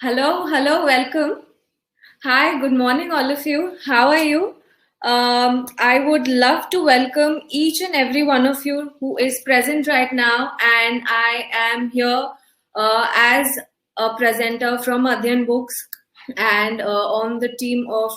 Hello, welcome. Hi, good morning, all of you. How are you? I would love to welcome each and every one of you who is present right now, and I am here as a presenter from Adyan Books, and on the team of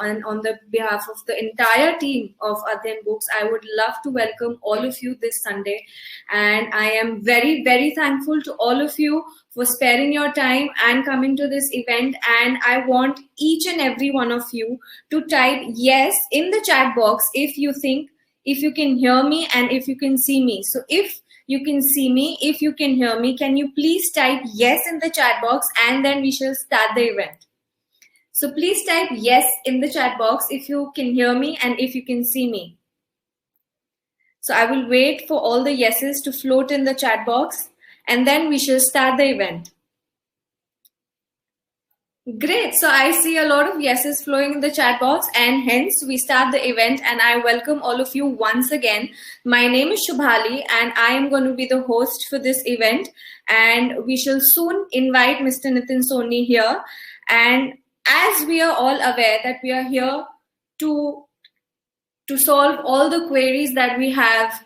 and on the behalf of the entire team of Adyan Books, I would love to welcome all of you this Sunday, and I am very, very thankful to all of you for sparing your time and coming to this event. And I want each and every one of you to type yes in the chat box if you think, if you can hear me and if you can see me. So if you can see me, if you can hear me, can you please type yes in the chat box, and then we shall start the event. So please type yes in the chat box if you can hear me and if you can see me. So I will wait for all the yeses to float in the chat box, and then we shall start the event. Great. So I see a lot of yeses flowing in the chat box, and hence we start the event, and I welcome all of you once again. My name is Shubhali and I am going to be the host for this event, and we shall soon invite Mr. Nitin Soni here. And as we are all aware that we are here to solve all the queries that we have,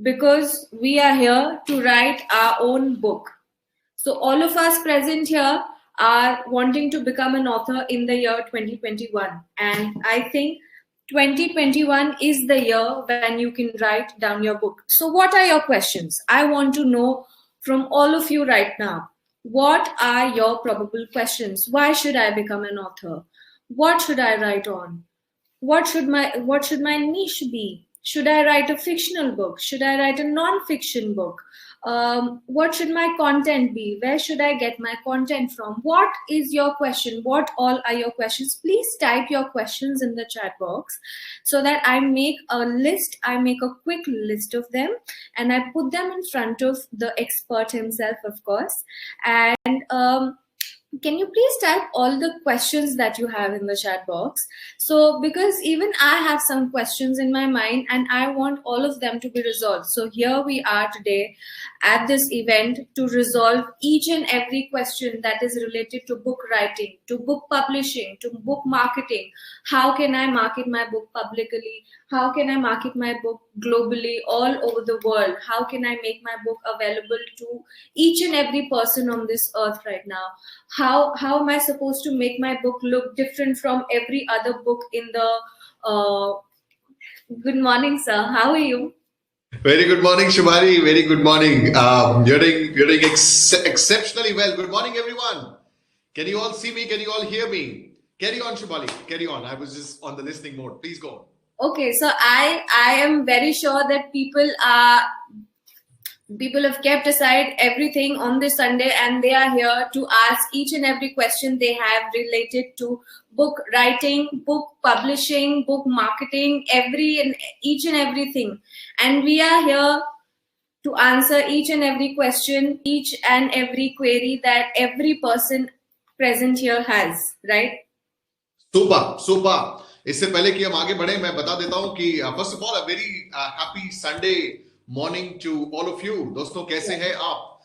because we are here to write our own book. So all of us present here are wanting to become an author in the year 2021. And I think 2021 is the year when you can write down your book. So what are your questions? I want to know from all of you right now. What are your probable questions? Why should I become an author? What should I write on? What should my niche be? Should I write a fictional book? Should I write a non-fiction book? What should my content be? Where should I get my content from? What is your question? What all are your questions? Please type your questions in the chat box so that I make a list. I make a quick list of them and I put them in front of the expert himself, of course. And can you please type all the questions that you have in the chat box? So because even I have some questions in my mind and I want all of them to be resolved. So here we are today at this event to resolve each and every question that is related to book writing, to book publishing, to book marketing. How can I market my book publicly? How can I market my book globally, all over the world? How can I make my book available to each and every person on this earth right now? How am I supposed to make my book look different from every other book in the Good morning, sir. How are you? Very good morning, Shubhari. Very good morning. You're doing exceptionally well. Good morning, everyone. Can you all see me? Can you all hear me? Carry on, Shubhali. Carry on. I was just on the listening mode. Please go. Okay, so I am very sure that people have kept aside everything on this Sunday and they are here to ask each and every question they have related to book writing, book publishing, book marketing, each and everything. And we are here to answer each and every question, each and every query that every person present here has, right? Super. इससे पहले कि हम आगे बढ़े मैं बता देता हूं कि first of all a very happy Sunday morning to all of you. दोस्तों कैसे हैं आप?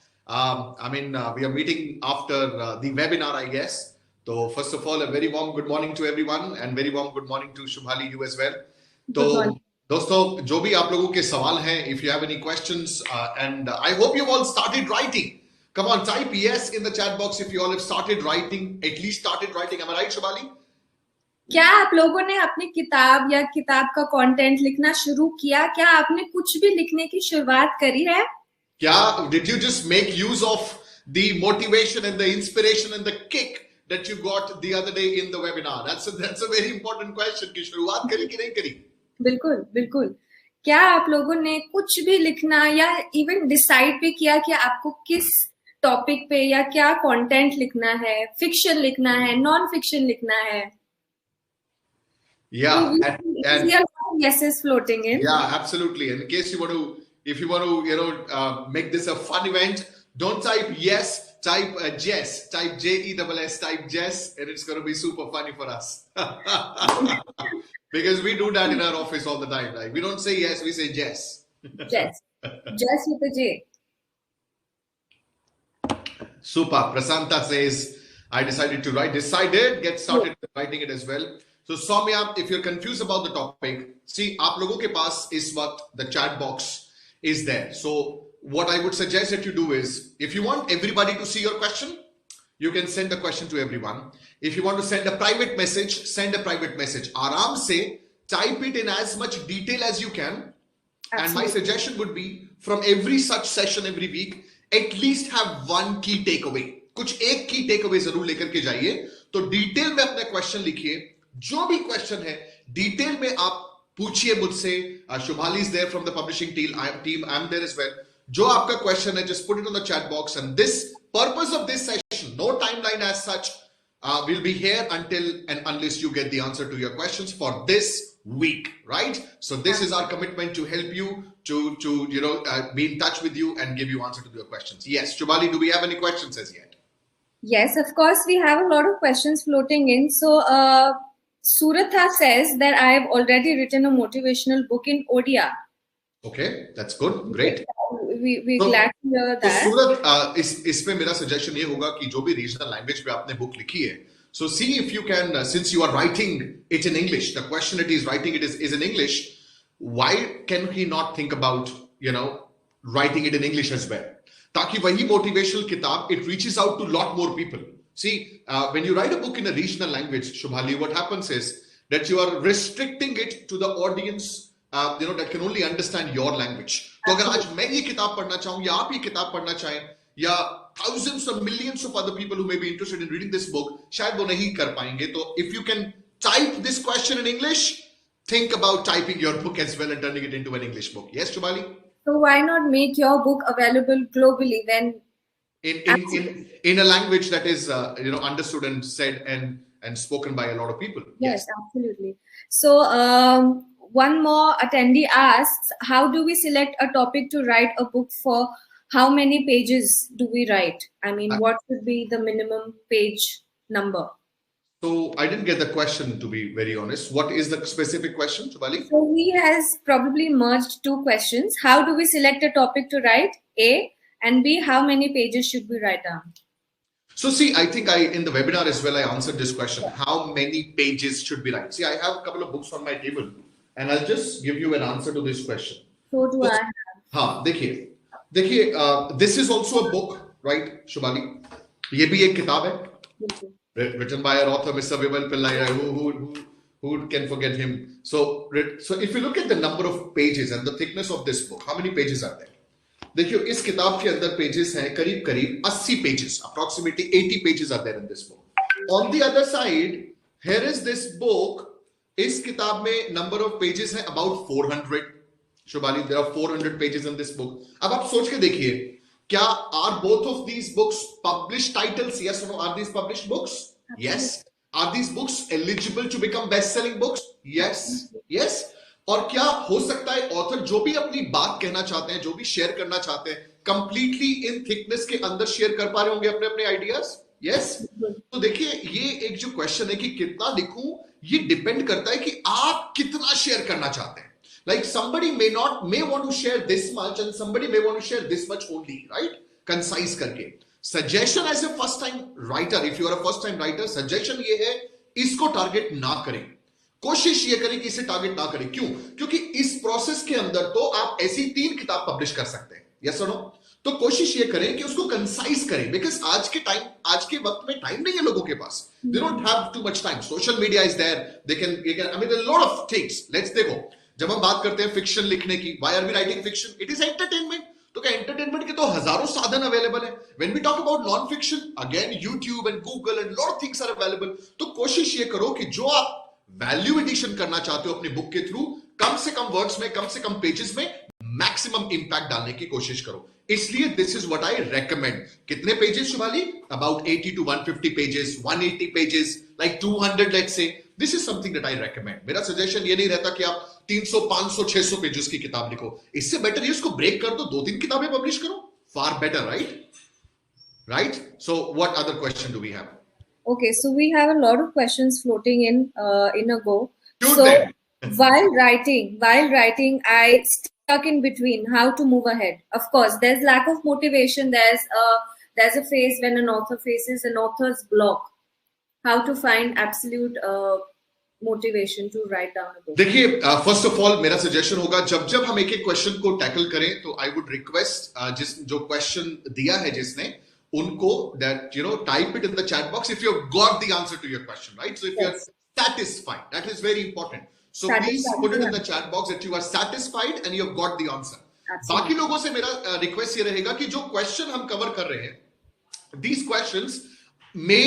I mean we are meeting after the webinar, I guess. So first of all a very warm good morning to everyone and very warm good morning to Shubhali, you as well. तो दोस्तों जो भी आप लोगों के सवाल हैं, if you have any questions and I hope you all started writing. Come on, type yes in the chat box if you all have started writing, at least started writing. Am I right, Shubhali? क्या आप लोगों ने अपनी किताब या किताब का content लिखना शुरू किया? क्या आपने कुछ भी लिखने की शुरुआत करी है? क्या did you just make use of the motivation and the inspiration and the kick that you got the other day in the webinar? That's a very important question. कि शुरुआत करी कि नहीं करी? बिल्कुल. क्या आप लोगों ने कुछ भी लिखना या इवन डिसाइड भी किया कि आपको किस टॉपिक पे या क्या कंटेंट लिखना है? फिक्शन लिखना है, नॉन फिक्शन लिखना है? Yeah, and yes is floating in. Yeah, absolutely. In case if you want to, make this a fun event, don't type yes, type Jess, type JESS, type Jess, and it's going to be super funny for us. Because we do that in our office all the time. Like we don't say yes, we say Jess. Jess with a J. Super. Prasanta says I decided to write. Decided, get started writing it as well. So Soumya, if you're confused about the topic, see, आप लोगों के पास इस वक्त the chat box is there. So what I would suggest that you do is, if you want everybody to see your question, you can send a question to everyone. If you want to send a private message, send a private message. आराम से type it in as much detail as you can. Absolutely. And my suggestion would be, from every such session every week, at least have one key takeaway. कुछ एक की takeaway जरूर लेकर के जाइए. तो डिटेल में अपना क्वेश्चन लिखिए. जो भी क्वेश्चन है डिटेल में आप पूछिए मुझसे. Shubhali is there from the publishing team. I'm there as well. जो आपका क्वेश्चन है, just put it on the chat box. And this purpose of this session, no timeline as such, will be here until and unless you get the answer to your questions for this week, right? So this is our commitment to help you to be in touch with you and give you answer to your questions. Yes, Shubhali, do we have any questions as yet? Yes, of course, we have a lot of questions floating in. So Suratha says that I have already written a motivational book in Odia. Okay, that's good. Great. We're glad to hear that. तो सूरत, इसमें मेरा suggestion ये होगा कि जो भी regional language पे आपने बुक लिखी है, so see if you can, since you are writing it in English, the question it is writing it is in English, why can he not think about writing it in English as well? ताकि वही motivational किताब, it reaches out to a lot more people. See, when you write a book in a regional language, Shubhali, what happens is that you are restricting it to the audience that can only understand your language. तो अगर आज मैं ये किताब पढ़ना चाहूँ या आप ये किताब पढ़ना चाहें या thousands or millions of other people who may be interested in reading this book, शायद वो नहीं कर पाएंगे. तो if you can type this question in English, think about typing your book as well and turning it into an English book. Yes, Shubhali? So why not make your book available globally then? In a language that is understood and said and spoken by a lot of people. Yes, absolutely. So one more attendee asks, how do we select a topic to write a book for? How many pages do we write? I mean, what would be the minimum page number? So I didn't get the question, to be very honest. What is the specific question, Shubhali? So he has probably merged two questions. How do we select a topic to write? A, and B, how many pages should we write down? So see, I think in the webinar as well, I answered this question. How many pages should we write? See, I have a couple of books on my table. And I'll just give you an answer to this question. So do I. हाँ, देखिए, this is also a book, right, Shubhali? ये भी एक किताब है, written by our author, Mr. Vimal Pillai, who can forget him? So if you look at the number of pages and the thickness of this book, how many pages are there? देखियो, इस किताब के अंदर pages हैं करीब 80 pages, approximately 80 pages are there in this book. On the other side, here is this book. इस किताब में number of pages है about 400. Shubhali, there are 400 pages in this book. अब आप सोच के देखिए, क्या are both of these books published titles? Yes or no? Are these published books? Yes. Are these books eligible to become best-selling books? Yes. Yes. और क्या हो सकता है author जो भी अपनी बात कहना चाहते हैं, जो भी share करना चाहते हैं, completely in thickness के अंदर share कर पा रहे होंगे अपने ideas? Yes. तो देखिए, ये एक जो question है कि कितना लिखूं, ये डिपेंड करता है कि आप कितना शेयर करना चाहते हैं. Like somebody may want to share this much and somebody may want to share this much only, right? Concise करके. Suggestion as a first time writer, if you are a first time writer, suggestion ये है, इसको target ना करें. कोशिश ये करें कि इसे target ना करें. क्यों? क्योंकि इस process के अंदर तो आप ऐसी 3 किताब publish कर सकते हैं. Yes or no? तो कोशिश ये करें कि उसको कंसाइज करें, बिकॉज आज के वक्त में टाइम नहीं है लोगों के पास. They don't have too much time. Social media is there, they can I mean there lot of things. Let's देखो, जब हम बात करते हैं फिक्शन लिखने की, why are we writing fiction? It is entertainment. तो क्या एंटरटेनमेंट के तो हजारों साधन अवेलेबल है. When we talk about non fiction, again YouTube and Google and lot of things are available. तो कोशिश ये करो कि जो आप वैल्यू एडिशन करना चाहते हो अपनी बुक के थ्रू, कम से कम वर्ड्स में, कम से कम पेजेस में मैक्सिमम इंपैक्ट डालने की कोशिश करो. इसलिए this is what I recommend. कितने pages Shubhali? About 80 to 150 pages, 180 pages, like 200 let's say. This is something that I recommend. मेरा सजेशन ये नहीं रहता कि आप 300, 500, 600 पेजेस की किताब लिखो. इससे बेटर है उसको ब्रेक कर दो, 2-3 किताबें पब्लिश करो. Far better, right? So what other question do we have? Okay, so we have a lot of questions floating in a go. Shoot so them. while writing, I stuck in between how to move ahead. Of course, there's lack of motivation. there's a phase when an author faces an author's block. How to find absolute motivation to write down a book? देखिए, first of all मेरा suggestion होगा, जब जब हम एक एक question को tackle करें तो आई वुड रिक्वेस्ट जो क्वेश्चन दिया है जिसने, उनको that type it in the chat box if you've got the answer to your question, right? So if you're satisfied, that is very important. So please put it in the chat box that you are satisfied and you've got the answer. बाकी लोगों से मेरा request ये रहेगा कि जो question हम cover कर रहे हैं, these questions may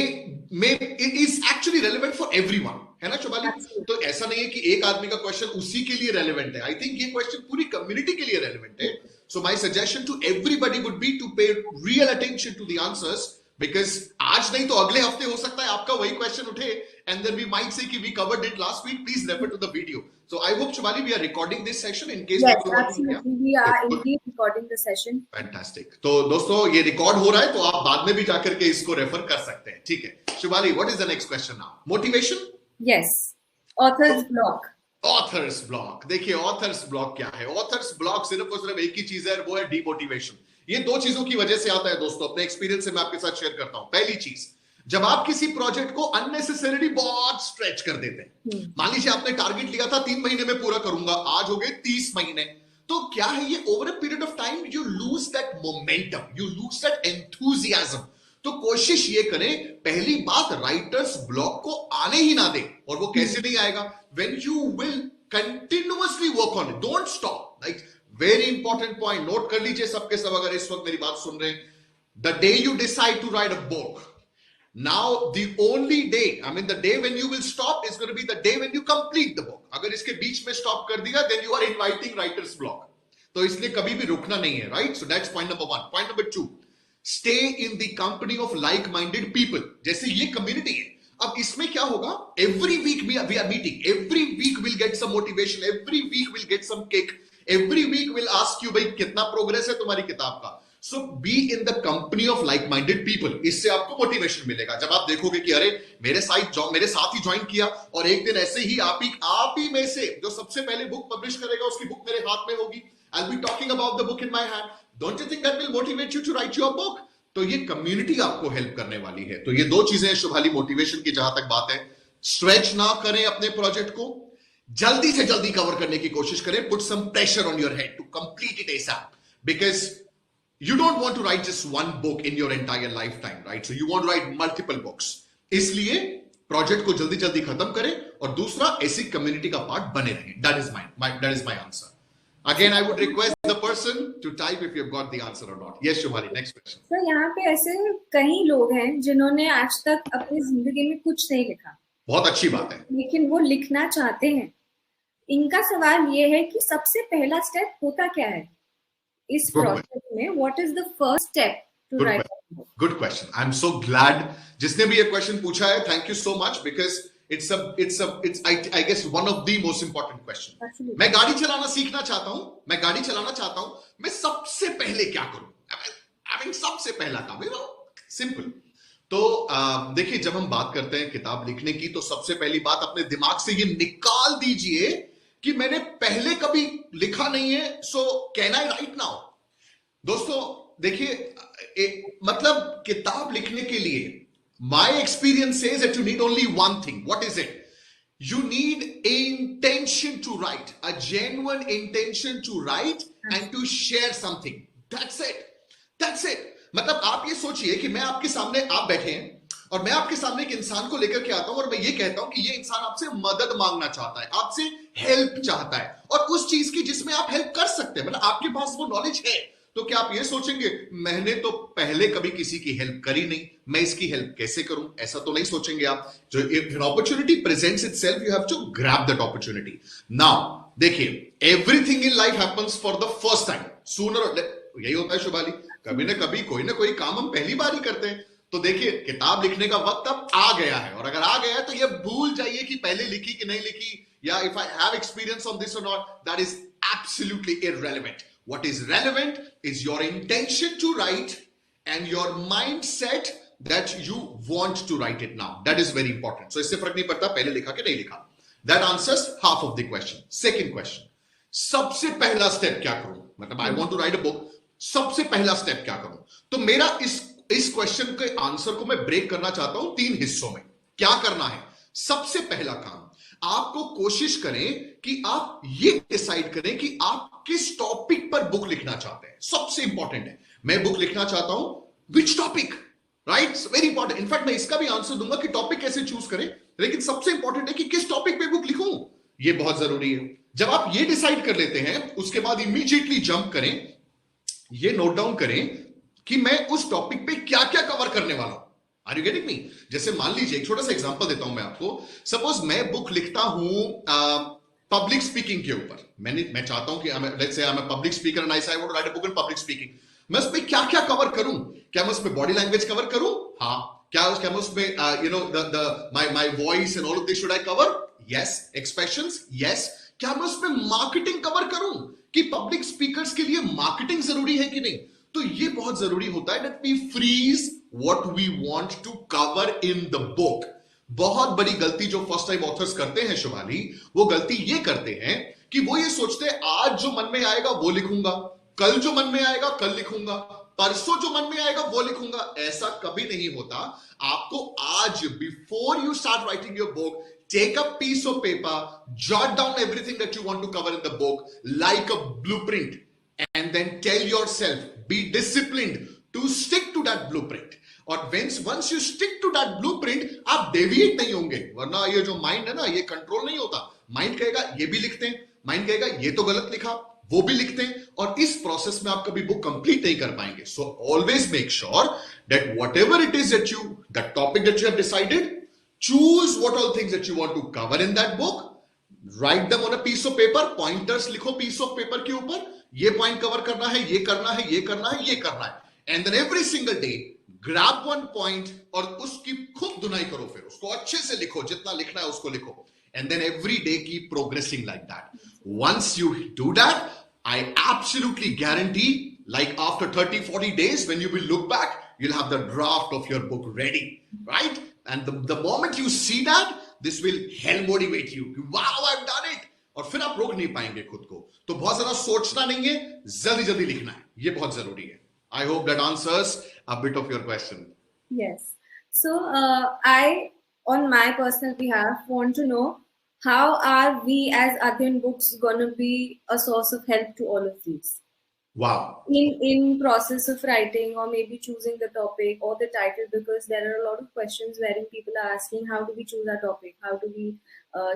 it is actually relevant for everyone, है ना शुभाली? तो ऐसा नहीं है कि एक आदमी का क्वेश्चन उसी के लिए रेलेवेंट है. आई थिंक ये क्वेश्चन पूरी कम्युनिटी के लिए रेलेवेंट है. So my suggestion to everybody would be to pay real attention to the answers, because आज नहीं तो अगले हफ्ते हो सकता है आपका वही क्वेश्चन उठे and then we might say कि we covered it last week. Please refer to the video. So I hope Shubhali, we are recording this session in case. Yes, absolutely. We are indeed recording the session. Fantastic. तो दोस्तों ये record हो रहा है, तो आप बाद में भी जाकर के इसको रेफर कर सकते हैं. ठीक है Shubhali, what is the next question now? Motivation? Yes. Author's block. Authors block. देखिए ऑथर्स ब्लॉक क्या है? ऑथर्स ब्लॉक सिर्फ और सिर्फ एक ही चीज है, वो है डिमोटिवेशन. ये दो चीजों की वजह से आता है दोस्तों. अपने एक्सपीरियंस से मैं आपके साथ शेयर करता हूं. पहली चीज, जब आप किसी प्रोजेक्ट को अननेसेसरीली बहुत स्ट्रेच कर देते हैं. मान लीजिए आपने टारगेट लिया था 3 महीने में पूरा करूंगा, आज हो गए 30 महीने. तो क्या है ये, over a period of time you lose that momentum, you lose that enthusiasm. तो कोशिश ये करें, पहली बात राइटर्स ब्लॉक को आने ही ना दें. और वो कैसे नहीं आएगा? When you will continuously work on it, don't stop. Like very important point, note कर लीजिए सबके सब अगर इस वक्त मेरी बात सुन रहे हैं. The day you decide to write a book, now the only day, I mean the day when you will stop is going to be the day when you complete the book. अगर इसके बीच में stop कर दिया, then you are inviting writer's block. तो इसलिए कभी भी रुकना नहीं है, right? So that's point number 1. Point number 2, stay in the company of like-minded people. जैसे ये कम्युनिटी है. अब इसमें क्या होगा? Every week we are meeting. Every week we'll get some motivation. Every week we'll get some kick. Every week we'll ask you, भाई कितना progress है तुम्हारी किताब का? So be in the company of like-minded people. इससे आपको motivation मिलेगा. जब आप देखोगे कि अरे मेरे साथ ही ज्वाइन किया, और एक दिन ऐसे ही आप ही में से जो सबसे पहले बुक पब्लिश करेगा, उसकी बुक मेरे हाथ में होगी. I'll be talking about the book in my hand. Don't you think that will motivate you to write your book? तो ये कम्युनिटी आपको हेल्प करने वाली है. तो ये दो चीजें शुभाली मोटिवेशन की जहां तक बात है. स्ट्रेच ना करें अपने प्रोजेक्ट को, जल्दी से जल्दी कवर करने की कोशिश करें. Put some pressure on your head to complete it ASAP, because you don't want to write just one book in your entire lifetime, right? So you want to write multiple books. इसलिए project को जल्दी जल्दी खत्म करें, और दूसरा ऐसी community का पार्ट बने रहें. That is my answer. Again, I would request the person to type if you've got the answer or not. Yes, Shubhali, next question. So यहाँ पे ऐसे कई लोग हैं जिन्होंने आज तक अपनी जिंदगी में कुछ नहीं लिखा. बहुत अच्छी बात है. लेकिन वो लिखना चाहते हैं. इनका सवाल ये है कि सबसे पहला स्टेप होता क्या है इस प्रोसेस में? What is the first step to write a book? Good question. I'm so glad जिसने भी ये क्वेश्चन पूछा है. Thank you so much, because it's I guess one of the most important question. Absolutely. मैं गाड़ी चलाना सीखना चाहता हूं. मैं सबसे पहले क्या करूं? I mean सबसे पहला काम, सिंपल. तो देखिए, जब हम बात करते हैं किताब लिखने की, तो सबसे पहली बात अपने दिमाग से ये निकाल दीजिए कि मैंने पहले कभी लिखा नहीं है, so can I right now? दोस्तों देखिए, मतलब किताब लिखने के लिए my experience says that you need only one thing. What is it? You need intention to write, a genuine intention to write and to share something. That's it. मतलब आप ये सोचिए कि मैं आपके सामने, आप बैठे हैं और मैं आपके सामने एक इंसान को लेकर के आता हूं, और मैं ये कहता हूं कि ये इंसान आपसे मदद मांगना चाहता है, आपसे हेल्प चाहता है, और उस चीज की जिसमें आप हेल्प कर सकते हैं, मतलब आपके पास वो नॉलेज है. तो क्या आप ये सोचेंगे मैंने तो पहले कभी किसी की हेल्प करी नहीं, मैं इसकी हेल्प कैसे करूं? ऐसा तो नहीं सोचेंगे आप. जो an opportunity presents itself, you have to grab that opportunity. Now देखिए, everything in life happens for the first time. Sooner or later, यही होता है शुभाली, कभी ना कभी कोई ना कोई काम हम पहली बार ही करते हैं. तो देखिए, किताब लिखने का वक्त अब आ गया है, और अगर आ गया है तो ये भूल जाइए कि पहले लिखी कि नहीं लिखी, या if I have experience on this or not, that is absolutely irrelevant. What is relevant is your intention to write and your mindset that you want to write it now. That is very important. So इससे फर्क नहीं पड़ता पहले लिखा कि नहीं लिखा. That answers half of the question. Second question, सबसे पहला स्टेप क्या करूं? मतलब I want to write a book, सबसे पहला स्टेप क्या करूं? तो मेरा इस इस क्वेश्चन के आंसर को मैं ब्रेक करना चाहता हूं 3 हिस्सों में। क्या करना है? सबसे पहला काम, आपको कोशिश करें कि आप ये डिसाइड करें कि आप किस टॉपिक पर बुक लिखना चाहते हैं। सबसे इंपॉर्टेंट है, मैं बुक लिखना चाहता हूं, which topic, right? Very important. In fact मैं इसका भी आंसर दूंगा कि टॉपिक कैसे चूज करें, लेकिन सबसे इंपॉर्टेंट है कि किस टॉपिक पे बुक लिखूं, ये बहुत जरूरी है। जब आप ये डिसाइड कर लेते हैं, उसके बाद इमीडिएटली जंप करें, ये नोट डाउन करें कि मैं उस टॉपिक पे क्या क्या कवर करने वाला हूं। Are you getting me? जैसे मान लीजिए, एक छोटा सा एग्जांपल देता हूं मैं आपको। सपोज मैं बुक लिखता हूं पब्लिक स्पीकिंग के ऊपर। मैं चाहता हूं कि let's say I am a public speaker and I say I want to write a book in public speaking. मैं उस पे क्या क्या कवर करूं? क्या मैं उसमें बॉडी लैंग्वेज कवर करूं? हाँ। क्या मैं उसमें you know my voice and all of this should I cover? Yes. Expressions? Yes. क्या मैं उसमें मार्केटिंग कवर करूं कि पब्लिक स्पीकर्स के लिए मार्केटिंग जरूरी है कि नहीं? तो ये बहुत जरूरी होता है that we freeze what we want to cover in the book. बहुत बड़ी गलती जो फर्स्ट टाइम ऑथर्स करते हैं शुभाली, वो गलती ये करते हैं कि वो ये सोचते हैं आज जो मन में आएगा वो लिखूंगा, कल जो मन में आएगा कल लिखूंगा, परसों जो मन में आएगा वो लिखूंगा। ऐसा कभी नहीं होता। आपको आज, before you start writing your book, take a piece of paper, jot down everything that you want to cover in the book like a blueprint, and then tell yourself, be disciplined to stick to that blueprint. और once you stick to that blueprint, आप deviate नहीं होंगे। वरना ये जो mind है ना, ये कंट्रोल नहीं होता। माइंड कहेगा ये भी लिखते हैं, माइंड कहेगा ये तो गलत लिखा, वो भी लिखते हैं, और इस प्रोसेस में आप कभी बुक कंप्लीट नहीं कर पाएंगे। So always make sure that whatever it is that you, the topic that you have decided, choose what all things that you want to cover in that book, write them on a piece of paper, pointers लिखो piece of paper के ऊपर, ये point cover करना है, ये करना है, ये करना है, ये करना है, and then every single day grab one point और उसकी खूब धुनाई करो, फिर उसको अच्छे से लिखो, जितना लिखना है उसको लिखो, and then every day keep progressing like that. Once you do that, I absolutely guarantee, like after 30-40 days, when you will look back, you'll have the draft of your book ready, right? And the moment you see that, this will hell motivate you. Wow, I've done it. और फिर आप रोक नहीं पाएंगे खुद को। तो बहुत ज्यादा सोचना नहीं है, जल्दी जल्दी लिखना है, ये बहुत जरूरी है। I hope that answers a bit of your question. Yes. So I, on my personal behalf, want to know how are we as Adyan Books going to be a source of help to all of these? Wow. In process of writing, or maybe choosing the topic or the title, because there are a lot of questions wherein people are asking how do we choose our topic, how do we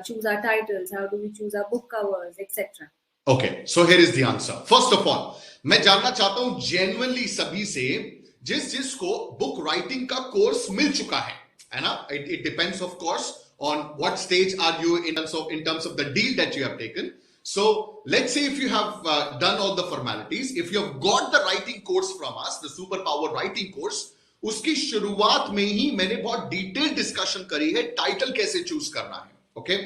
choose our titles, how do we choose our book covers, etc. Okay, so here is the answer. First of all, मैं जानना चाहता हूं genuinely सभी से, जिसको book writing का course मिल चुका है ना? It depends of course on what stage are you in terms of the deal that you have taken. So let's say if you have done all the formalities, if you have got the writing course from us, the superpower writing course, उसकी शुरुआत में ही मैंने बहुत detail discussion करी है title कैसे choose करना है। ओके,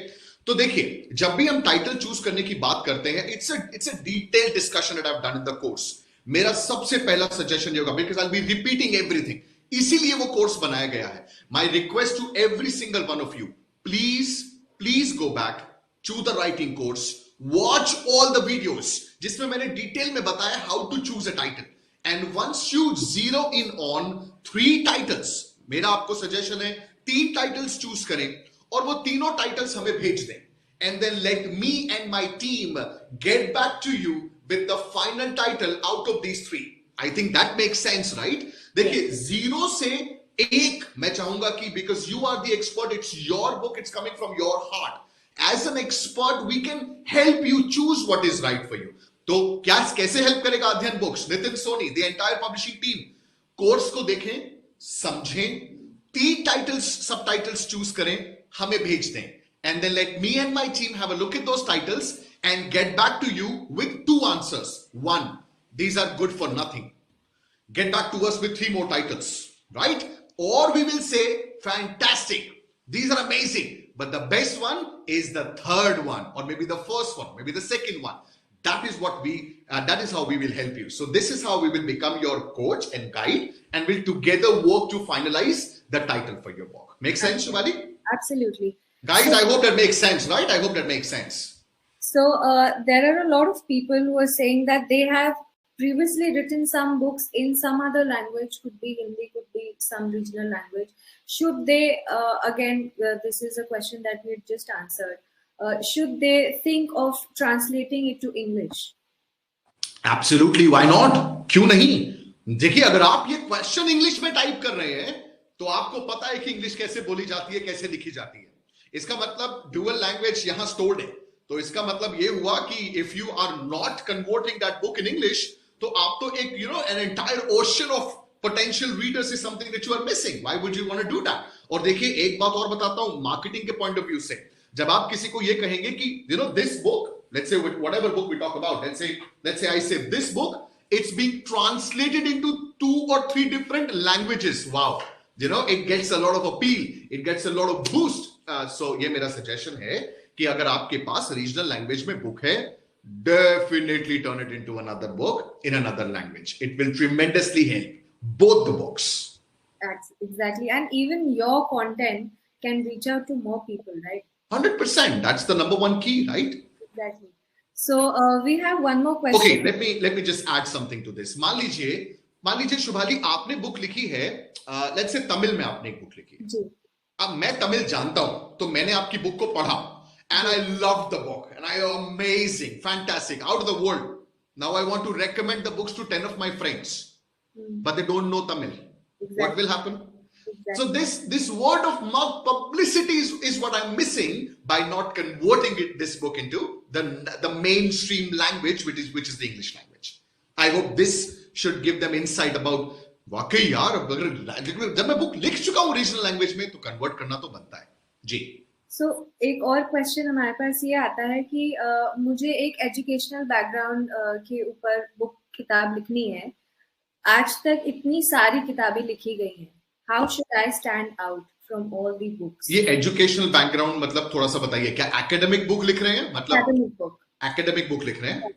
तो देखिए, जब भी हम टाइटल चूज करने की बात करते हैं, it's a detail discussion that I have done in the course. मेरा सबसे पहला सजेशन ये होगा, because I will be repeating everything, इसीलिए वो कोर्स बनाया गया है। My request to every single one of you, please go back to the writing course, watch all the videos जिसमें मैंने डिटेल में बताया how to choose a title, and once you zero in on 3 titles, मेरा आपको suggestion है 3 titles choose करें और वो तीनों titles हमें भेज दें, and then let me and my team get back to you with the final title out of these 3. I think that makes sense, right? देखिए, 0 से 1 मैं चाहूंगा कि because you are the expert, it's your book, it's coming from your heart. As an expert, we can help you choose what is right for you. तो क्या कैसे help करेगा Adhyayan books, Nitin Soni, the entire publishing team? Course को देखें, समझें, 3 titles, सब titles choose करें, हमें भेज दें, and then let me and my team have a look at those titles and get back to you with 2 answers. 1, these are good for nothing. Get back to us with 3 more titles, right? Or we will say, fantastic, these are amazing, but the best one is the third one, or maybe the first one, maybe the second one. That is what that is how we will help you. So this is how we will become your coach and guide, and we'll together work to finalize the title for your book. Make sense, Shubhali? Absolutely. Guys, I hope that makes sense, right? I hope that makes sense. So there are a lot of people who are saying that they have previously written some books in some other language, could be Hindi, could be some regional language. Should they, this is a question that we just answered, should they think of translating it to English? Absolutely, why not, क्यों नहीं? देखिए, अगर आप ये question English में type कर रहे हैं तो आपको पता है कि इंग्लिश कैसे बोली जाती है, कैसे लिखी जाती है. इसका मतलब डुअल लैंग्वेज यहां स्टोर्ड है. तो इसका मतलब ये हुआ कि if you are not converting that book in English, तो आप तो एक an entire ocean of potential readers is something that you are missing. Why would you want to do that? और देखिए, एक बात और बताता हूं मार्केटिंग के पॉइंट ऑफ व्यू से. जब आप किसी को ये कहेंगे कि this book, let's say whatever book we talk about, let's say I say this book, it's being translated into 2 or 3 different languages. Wow, it gets a lot of appeal, it gets a lot of boost. So ये मेरा suggestion है कि अगर आपके पास regional language में book है, definitely turn it into another book in another language. It will tremendously help both the books. Exactly, and even your content can reach out to more people, right? 100%. That's the number one key, right? Exactly. So we have one more question. Okay, let me just add something to this. मान लीजिए शुभाली, आपने book लिखी है, let's say Tamil में आपने एक book लिखी है. जी. अब मैं तमिल जानता हूं, तो मैंने आपकी बुक को पढ़ा, and I loved the book, and I amazing, fantastic, out of the world. Now I want to recommend the books to 10 of my friends, but they don't know Tamil. Exactly. What will happen? Exactly. So this word of mouth publicity is what I'm missing by not converting this book into the mainstream language, which is the English language. I hope this should give them insight about वाकई यार, अगर जब मैं book लिख चुका हूँ regional language में, तो कन्वर्ट करना तो बनता है जी. So एक और क्वेश्चन हमारे पास ये आता है कि मुझे एक एजुकेशनल बैकग्राउंड के ऊपर बुक किताब लिखनी है. आज तक इतनी सारी किताबें लिखी गई हैं. How should I stand out from all the books? ये एजुकेशनल बैकग्राउंड मतलब थोड़ा सा बताइए, क्या एकेडमिक बुक लिख रहे हैं? मतलब एकेडमिक बुक लिख रहे हैं.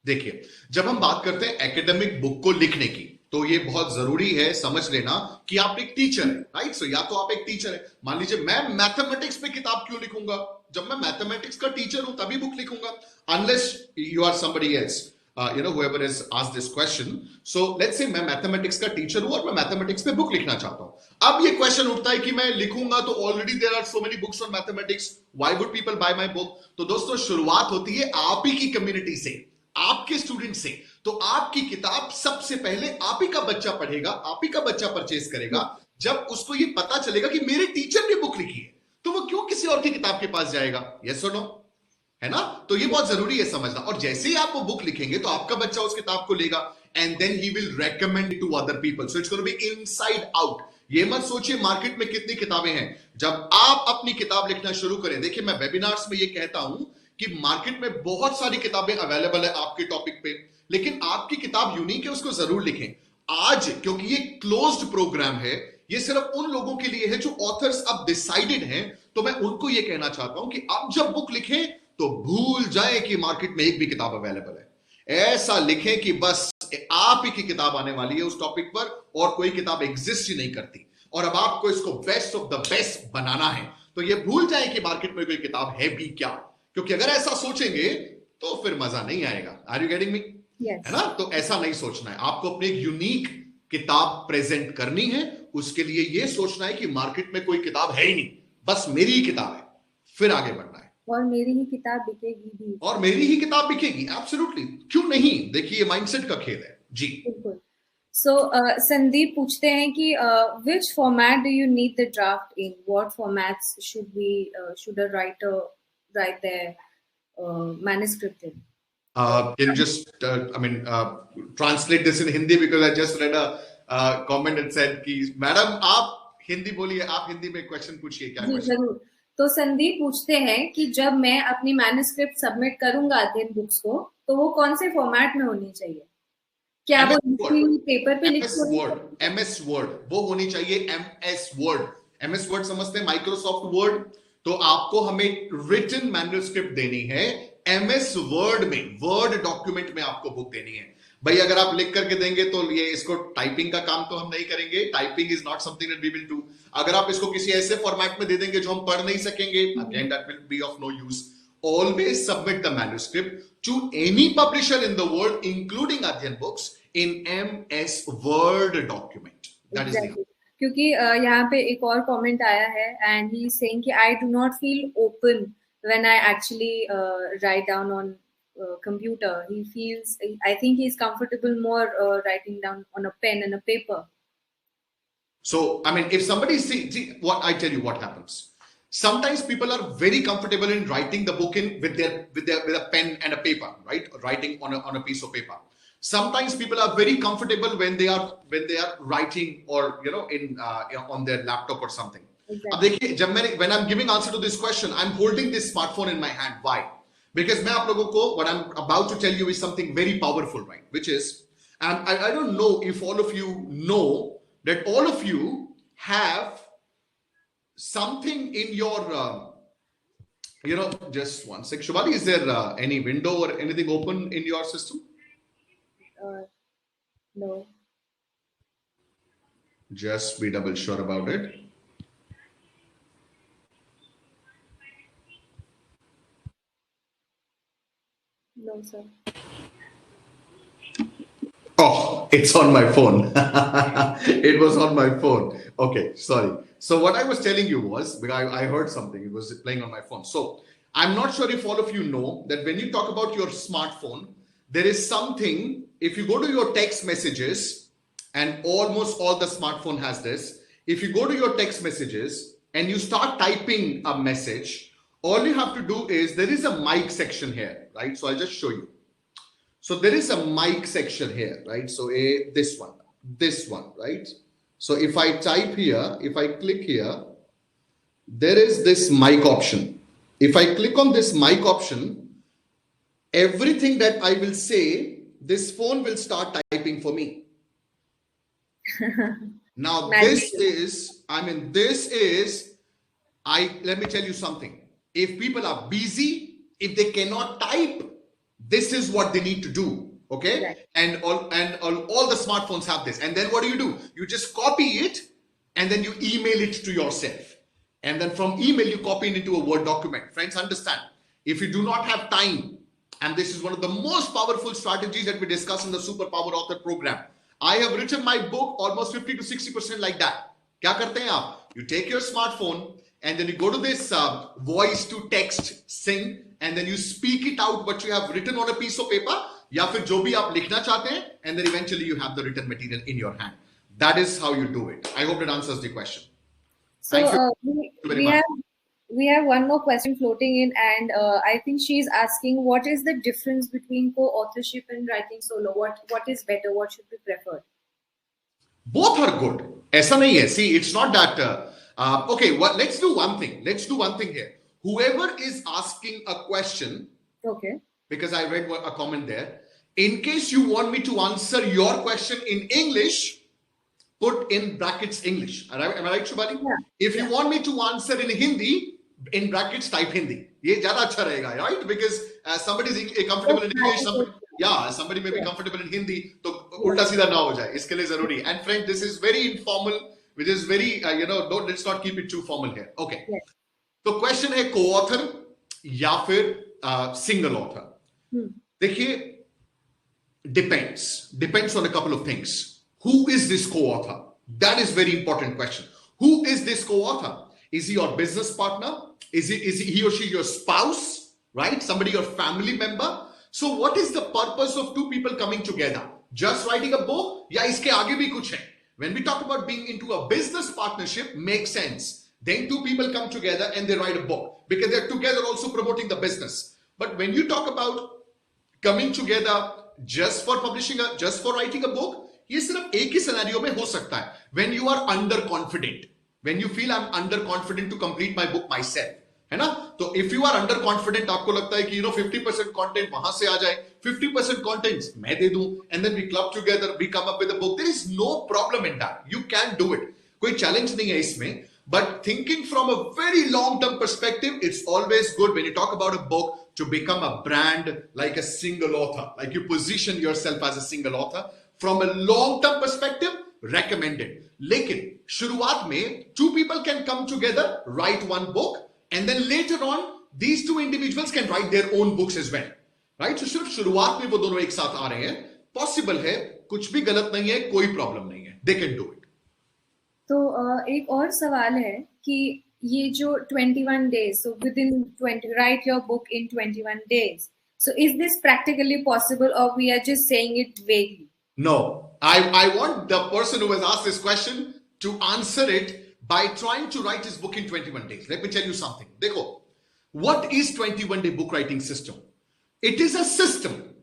देखिए, जब हम बात करते हैं एकेडमिक बुक को लिखने की, तो ये बहुत जरूरी है समझ लेना कि आप एक टीचर है, राइट? सो या तो आप एक टीचर है. मान लीजिए मैं मैथमेटिक्स पे किताब क्यों लिखूंगा? जब मैं मैथमेटिक्स का टीचर हूं तभी बुक लिखूंगा. Unless you are somebody else, whoever has asked this question. So let's say मैं मैथमेटिक्स का टीचर हूं और मैं मैथमेटिक्स पे बुक लिखना चाहता हूं. अब ये क्वेश्चन उठता है कि मैं लिखूंगा तो already there are so many books on mathematics, why would people buy my book? तो दोस्तों, शुरुआत होती है आप ही की कम्युनिटी से, आपके स्टूडेंट से. तो आपकी किताब सबसे पहले आप ही का बच्चा पढ़ेगा, आप ही का बच्चा परचेज करेगा. जब उसको ये पता चलेगा कि मेरे टीचर ने बुक लिखी है, तो वो क्यों किसी और की किताब के पास जाएगा? यस और नो? है ना? तो ये बहुत जरूरी है समझना. और जैसे ही आप वो बुक लिखेंगे तो आपका बच्चा उस किताब को लेगा, and then he will recommend it to other people. So it's gonna be inside out. ये मत सोचिए मार्केट में कितनी किताबें हैं. जब आप अपनी किताब लिखना शुरू करें, देखिए मैं वेबिनार्स में ये कहता हूं कि मार्केट में बहुत सारी किताबें अवेलेबल है आपके टॉपिक पे, लेकिन आपकी किताब यूनिक है, उसको जरूर लिखें. आज क्योंकि ये क्लोज्ड प्रोग्राम है, ये सिर्फ उन लोगों के लिए है जो ऑथर्स अब डिसाइडेड हैं, तो मैं उनको ये कहना चाहता हूं कि अब जब बुक लिखें तो भूल जाएं कि मार्केट में एक भी किताब अवेलेबल है. ऐसा लिखें कि बस आप ही की किताब आने वाली है उस टॉपिक पर, और कोई किताब एग्जिस्ट ही नहीं करती, और अब आपको इसको बेस्ट ऑफ द बेस्ट बनाना है. तो ये भूल जाएं कि मार्केट में कोई किताब है भी क्या, क्योंकि अगर ऐसा सोचेंगे तो फिर मजा नहीं आएगा. Are you getting me? है ना? तो ऐसा नहीं सोचना है. आपको अपनी एक यूनिक किताब प्रेजेंट करनी है. उसके लिए ये सोचना है कि मार्केट में कोई किताब है ही नहीं, बस मेरी ही किताब है. फिर आगे बढ़ना है. और मेरी ही किताब बिकेगी भी. और मेरी ही किताब बिकेगी. एब्सोल्युटली, क्यों नहीं? देखिए, ये माइंडसेट का खेल है जी. बिल्कुल. सो संदीप पूछते हैं कि which format do you need the draft in? What formats should a writer write their manuscript in? Can you just translate this in Hindi, because I just read a comment that said कि madam आप हिंदी बोलिए, आप हिंदी में question पूछिए. क्या question? जरूर. तो संदीप पूछते हैं कि जब मैं अपनी मैन्युस्क्रिप्ट सबमिट करूंगा 10 बुक्स को, तो वो कौन से फॉर्मेट में होनी चाहिए? क्या वो पेपर पे लिखी MS वर्ड वो होनी चाहिए. MS वर्ड, MS वर्ड समझते हैं? Microsoft word. तो आपको हमें रिटन मैन्युस्क्रिप्ट देनी है MS वर्ड में, वर्ड डॉक्यूमेंट में आपको बुक देनी है. भाई अगर आप लिख करके देंगे तो ये इसको टाइपिंग का काम तो हम नहीं करेंगे. Typing is not something that we will do. अगर आप इसको किसी ऐसे फॉर्मेट में दे देंगे जो हम पढ़ नहीं सकेंगे, again that will be of no use. always submit the manuscript to any publisher in the world, including Adyan Books, in MS Word document. That is the Exactly. क्योंकि यहाँ पे एक और कमेंट आया है and he is saying कि I do not feel open when I actually write down on computer. He feels, I think he's comfortable more writing down on a pen and a paper. So, I mean, if somebody see what I tell you, what happens. Sometimes people are very comfortable in writing the book with a pen and a paper, right? Writing on a piece of paper. Sometimes people are very comfortable when they are writing or in on their laptop or something. Exactly. When I'm giving answer to this question, I'm holding this smartphone in my hand. Why? Because what I'm about to tell you is something very powerful, right? Which is, and I don't know if all of you know that all of you have something in your, just one sec. Shubhali, is there any window or anything open in your system? No. Just be double sure about it. No, sir. Oh, it's on my phone. It was on my phone. Okay, sorry. So what I was telling you was, because I heard something, it was playing on my phone. So I'm not sure if all of you know that when you talk about your smartphone, there is something, if you go to your text messages, and almost all the smartphone has this, if you go to your text messages and you start typing a message, all you have to do is, there is a mic section here, right? So I'll just show you. So there is a mic section here, right? So this one, right? So if I type here, if I click here, there is this mic option. If I click on this mic option, everything that I will say, this phone will start typing for me. Now, let me tell you something. If people are busy, if they cannot type, this is what they need to do. Okay. Right. And all the smartphones have this. And then what do? You just copy it and then you email it to yourself. And then from email, you copy it into a Word document. Friends, understand, if you do not have time, and this is one of the most powerful strategies that we discuss in the Superpower Author program. I have written my book almost 50 to 60% like that. Kya karte hain aap? You take your smartphone and then you go to this voice to text sync, and then you speak it out what you have written on a piece of paper, या फिर जो भी आप लिखना चाहते हैं, and then eventually you have the written material in your hand. That is how you do it. I hope that answers the question. So we have one more question floating in, and I think she's asking, what is the difference between co-authorship and writing solo? What is better? What should be preferred? Both are good. ऐसा नहीं है. See, it's not that. Okay, let's do one thing. Let's do one thing here. Whoever is asking a question, okay, because I read a comment there, in case you want me to answer your question in English, put in brackets English. Am I right, Shubhali? Yeah. If you want me to answer in Hindi, in brackets type Hindi. ये ज़्यादा अच्छा रहेगा, right? Because somebody is comfortable in English, somebody may be comfortable in Hindi, तो उल्टा सीधा ना हो जाए. इसके लिए जरूरी. And friend, this is very informal, which is very let's not keep it too formal here. Okay. Yes. तो क्वेश्चन है co-author या फिर single author. देखिए, depends on a couple of things. Who is this co-author? That is very important question. Who is this co-author? Is he your business partner? Is he or she your spouse? Right? Somebody, your family member? So what is the purpose of two people coming together? Just writing a book? या इसके आगे भी कुछ है? When we talk about being into a business partnership, makes sense. Then two people come together and they write a book because they're together also promoting the business. But when you talk about coming together just for just for writing a book, ये सिर्फ एक ही scenario में हो सकता है. When you are underconfident, when you feel I'm underconfident to complete my book myself, है ना? तो if you are underconfident, आपको लगता है कि 50% content वहां से आ जाए, 50% content मैं दे दूं, and then we club together, we come up with a book. There is no problem in that. You can do it. कोई challenge नहीं है इसमें. But thinking from a very long-term perspective, it's always good when you talk about a book to become a brand like a single author, like you position yourself as a single author. From a long-term perspective, recommended. लेकिन शुरुआत में two people can come together, write one book, and then later on these two individuals can write their own books as well, right? So सिर्फ शुरुआत में वो दोनों एक साथ आ रहे हैं, पॉसिबल है, कुछ भी गलत नहीं है, कोई प्रॉब्लम नहीं है, they can do it. तो एक और सवाल है कि ये जो 21 days, so within 20, write your book in 21 days. So is this practically possible, or we are just saying it vaguely? No, I want the person who has asked this question to answer it by trying to write his book in 21 days. Let me tell you something. Dekho, what is 21-day book writing system? It is a system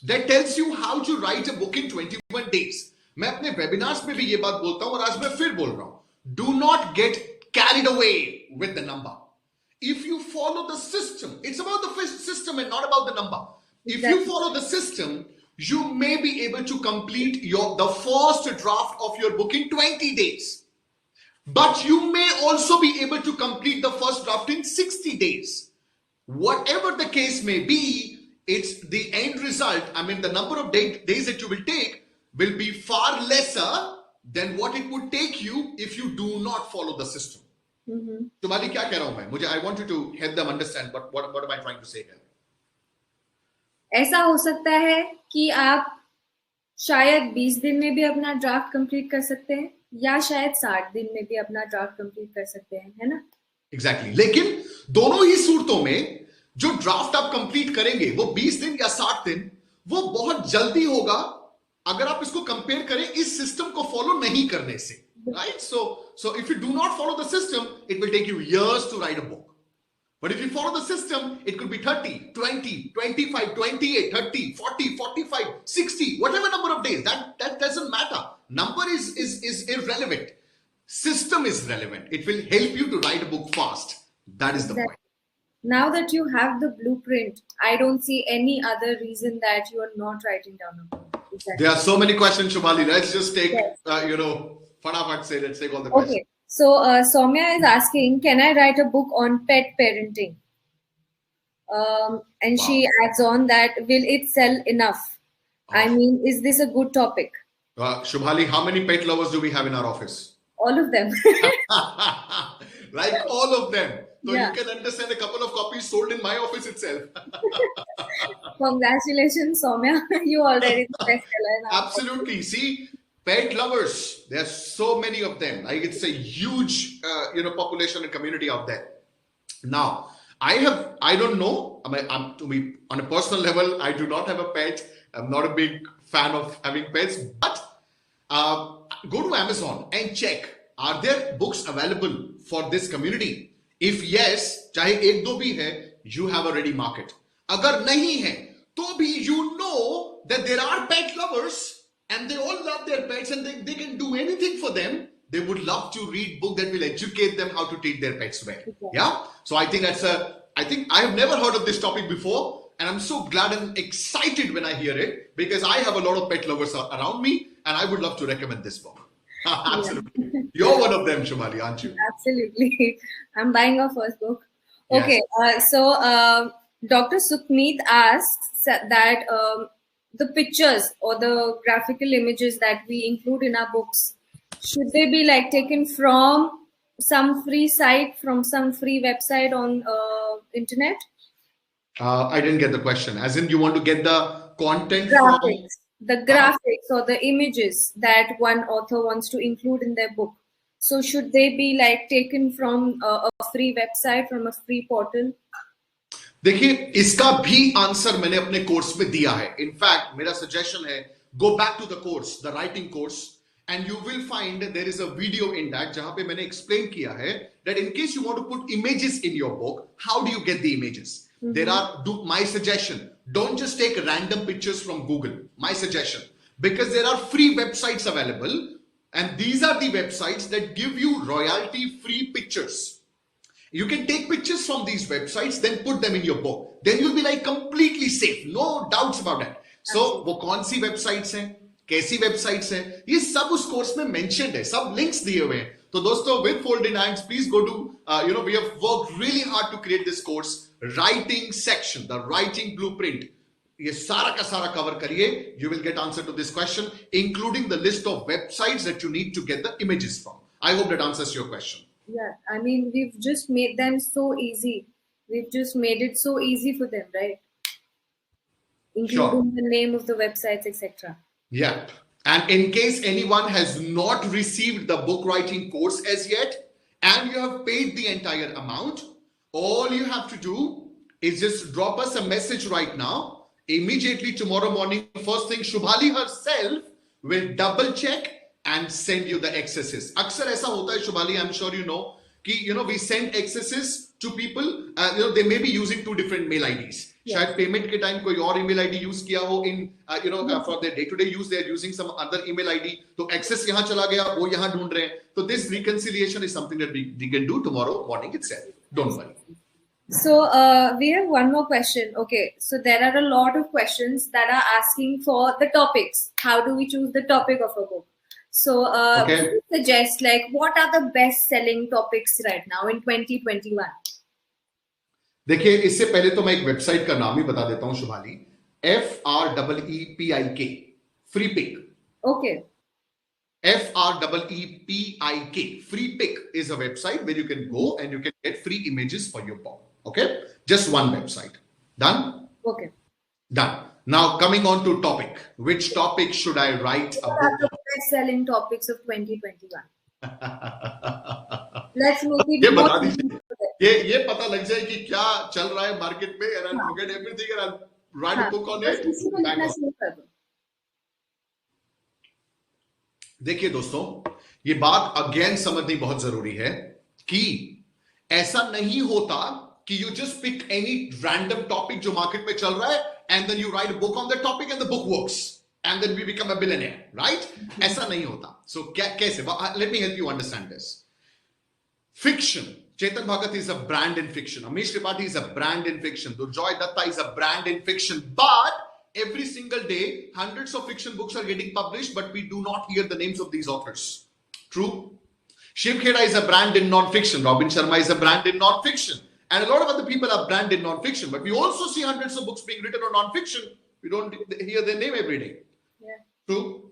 that tells you how to write a book in 21 days. मैं अपने webinars में भी ये बात बोलता हूँ और आज मैं फिर बोल रहा हूँ. Do not get carried away with the number. If you follow the system, it's about the system and not about the number. If you follow the system, you may be able to complete the first draft of your book in 20 days. But you may also be able to complete the first draft in 60 days. Whatever the case may be, it's the end result. I mean, the number of days that you will take will be far lesser than what it would take you if you do not follow the system. तुम्हारी क्या कह रहा हूं मैं? मुझे I want you to help them understand what am I trying to say here. ऐसा हो सकता है कि आप शायद 20 दिन में भी अपना ड्राफ्ट कंप्लीट कर सकते हैं, या शायद 60 दिन में भी अपना ड्राफ्ट कंप्लीट कर सकते हैं, है ना? Exactly. लेकिन दोनों ही सूरतों में जो ड्राफ्ट आप कंप्लीट करेंगे वो 20 दिन या 60 दिन, वो बहुत जल्दी होगा अगर आप इसको कंपेयर करें इस सिस्टम को फॉलो नहीं करने से, right? So if you do not follow the system, it will take you years to write a book. But if you follow the system, it could be 30, 20, 25, 28, 30, 40, 45, 60, whatever number of days. That doesn't matter. Number is irrelevant. System is relevant. It will help you to write a book fast. That is the point. Now that you have the blueprint, I don't see any other reason that you are not writing down a book. Exactly. There are so many questions, Shubhali. Let's just take, let's take all the questions. Okay. So Soumya is asking, can I write a book on pet parenting? And wow. She adds on that, will it sell enough? I mean, is this a good topic? Shubhali, how many pet lovers do we have in our office? All of them. Like all of them. So you can understand a couple of copies sold in my office itself. Congratulations, Soumya. You already the bestseller. Absolutely. See, pet lovers, there are so many of them. Like it's a huge, population and community out there. Now, I don't know. To be on a personal level, I do not have a pet. I'm not a big fan of having pets. But go to Amazon and check. Are there books available for this community? If yes, चाहे एक दो भी है, you have a ready market. अगर नहीं है, तो भी you know that there are pet lovers and they all love their pets and they can do anything for them. They would love to read book that will educate them how to treat their pets well. Okay. Yeah. So I think I have never heard of this topic before, and I'm so glad and excited when I hear it because I have a lot of pet lovers around me, and I would love to recommend this book. Absolutely. Yeah. You're one of them, Shubhali, aren't you? Absolutely. I'm buying our first book. Okay. Yes. So Dr. Sukhmeet asks that the pictures or the graphical images that we include in our books, should they be like taken from some free site, from some free website on internet? I didn't get the question. As in, you want to get the content graphics. from... The graphics or the images that one author wants to include in their book. So should they be like taken from a free website, from a free portal? देखिए, इसका भी answer मैंने अपने course में दिया है. In fact, मेरा suggestion है, go back to the course, the writing course, and you will find there is a video in that जहाँ पे मैंने explain किया है that in case you want to put images in your book, how do you get the images? There are, my suggestion, don't just take random pictures from Google. My suggestion, because there are free websites available, and these are the websites that give you royalty-free pictures. You can take pictures from these websites, then put them in your book. Then you'll be like completely safe. No doubts about that. So, वो कौन सी websites हैं, कैसी websites हैं, ये सब उस course में mentioned है, सब links दिए हुए हैं. तो दोस्तों, with folded hands, please go to, we have worked really hard to create this course. Writing section, the writing blueprint. ये सारा का सारा cover करिए. You will get answer to this question, including the list of websites that you need to get the images from. I hope that answers your question. Yeah, I mean, we've just made them so easy. We've just made it so easy for them, right? Sure. Including the name of the websites, etc. Yeah. And in case anyone has not received the book writing course as yet, and you have paid the entire amount, all you have to do is just drop us a message right now. Immediately tomorrow morning, first thing, Shubhali herself will double check and send you the accesses. अक्सर ऐसा होता है Shubhali, I'm sure you know, कि we send accesses to people, they may be using two different mail IDs. शायद payment के time कोई और email ID use किया हो in for their day to day use they are using some other email ID, तो access यहां चला गया, वो यहां ढूंढ रहे हैं. तो this reconciliation is something that we can do tomorrow morning itself. Don't worry. So we have one more question. Okay, so there are a lot of questions that are asking for the topics. How do we choose the topic of a book? So Okay. would you suggest, like, what are the best selling topics right now in 2021? देखिए, इससे पहले तो मैं एक website का नाम ही बता देता हूं Shubhali. FREEPIK, Freepik. Okay. FREEPIK, free pick is a website where you can go and you can get free images for your book. Okay, just one website. Done. Okay. Done. Now coming on to topic. Which topic should I write a What are book the best selling topics of 2021? Let's make it ये more बता दीजिए. ये पता लग जाए कि क्या चल रहा है मार्केट में, and I'll forget everything and I'll write a book on it. Bang on. देखिए दोस्तों, ये बात अगेन समझनी बहुत जरूरी है कि ऐसा नहीं होता कि you just pick any random topic जो मार्केट में चल रहा है and then you write a book on that topic and the book works and then we become a billionaire, right? ऐसा नहीं होता. So कैसे? Let me help you understand this. Fiction. Chetan Bhagat is a brand in fiction. Amish Tripathi is a brand in fiction. Durjoy Datta is a brand in fiction. But every single day, hundreds of fiction books are getting published, but we do not hear the names of these authors. True? Shiv Kheda is a brand in non-fiction. Robin Sharma is a brand in non-fiction. And a lot of other people are brand in non-fiction. But we also see hundreds of books being written on non-fiction. We don't hear their name every day. Yeah. True?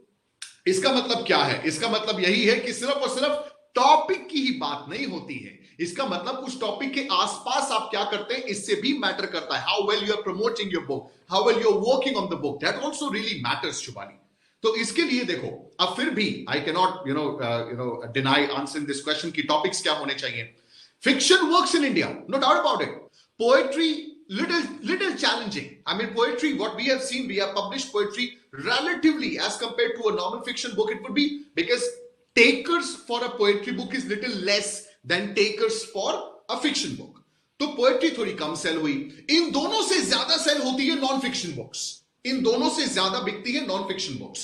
इसका मतलब क्या है? इसका मतलब यही है कि सिर्फ और सिर्फ टॉपिक की ही बात नहीं होती है. इसका मतलब उस टॉपिक के आसपास आप क्या करते हैं, इससे भी मैटर करता है. How well you are promoting your book, how well you are working on the book, that also really matters Shubhali. तो इसके लिए देखो, अब फिर भी I can not deny answering this question कि टॉपिक्स क्या होने चाहिए. Fiction works in India, no doubt about it. Poetry little challenging. I mean, poetry, what we have seen, we have published poetry relatively as compared to a normal fiction book. It would be because takers for a poetry book is little less than takers for a fiction book. तो poetry थोड़ी कम cell हुई. इन दोनों से ज्यादा cell होती है non fiction books. इन दोनों से ज्यादा बिकती है नॉन फिक्शन बुक्स.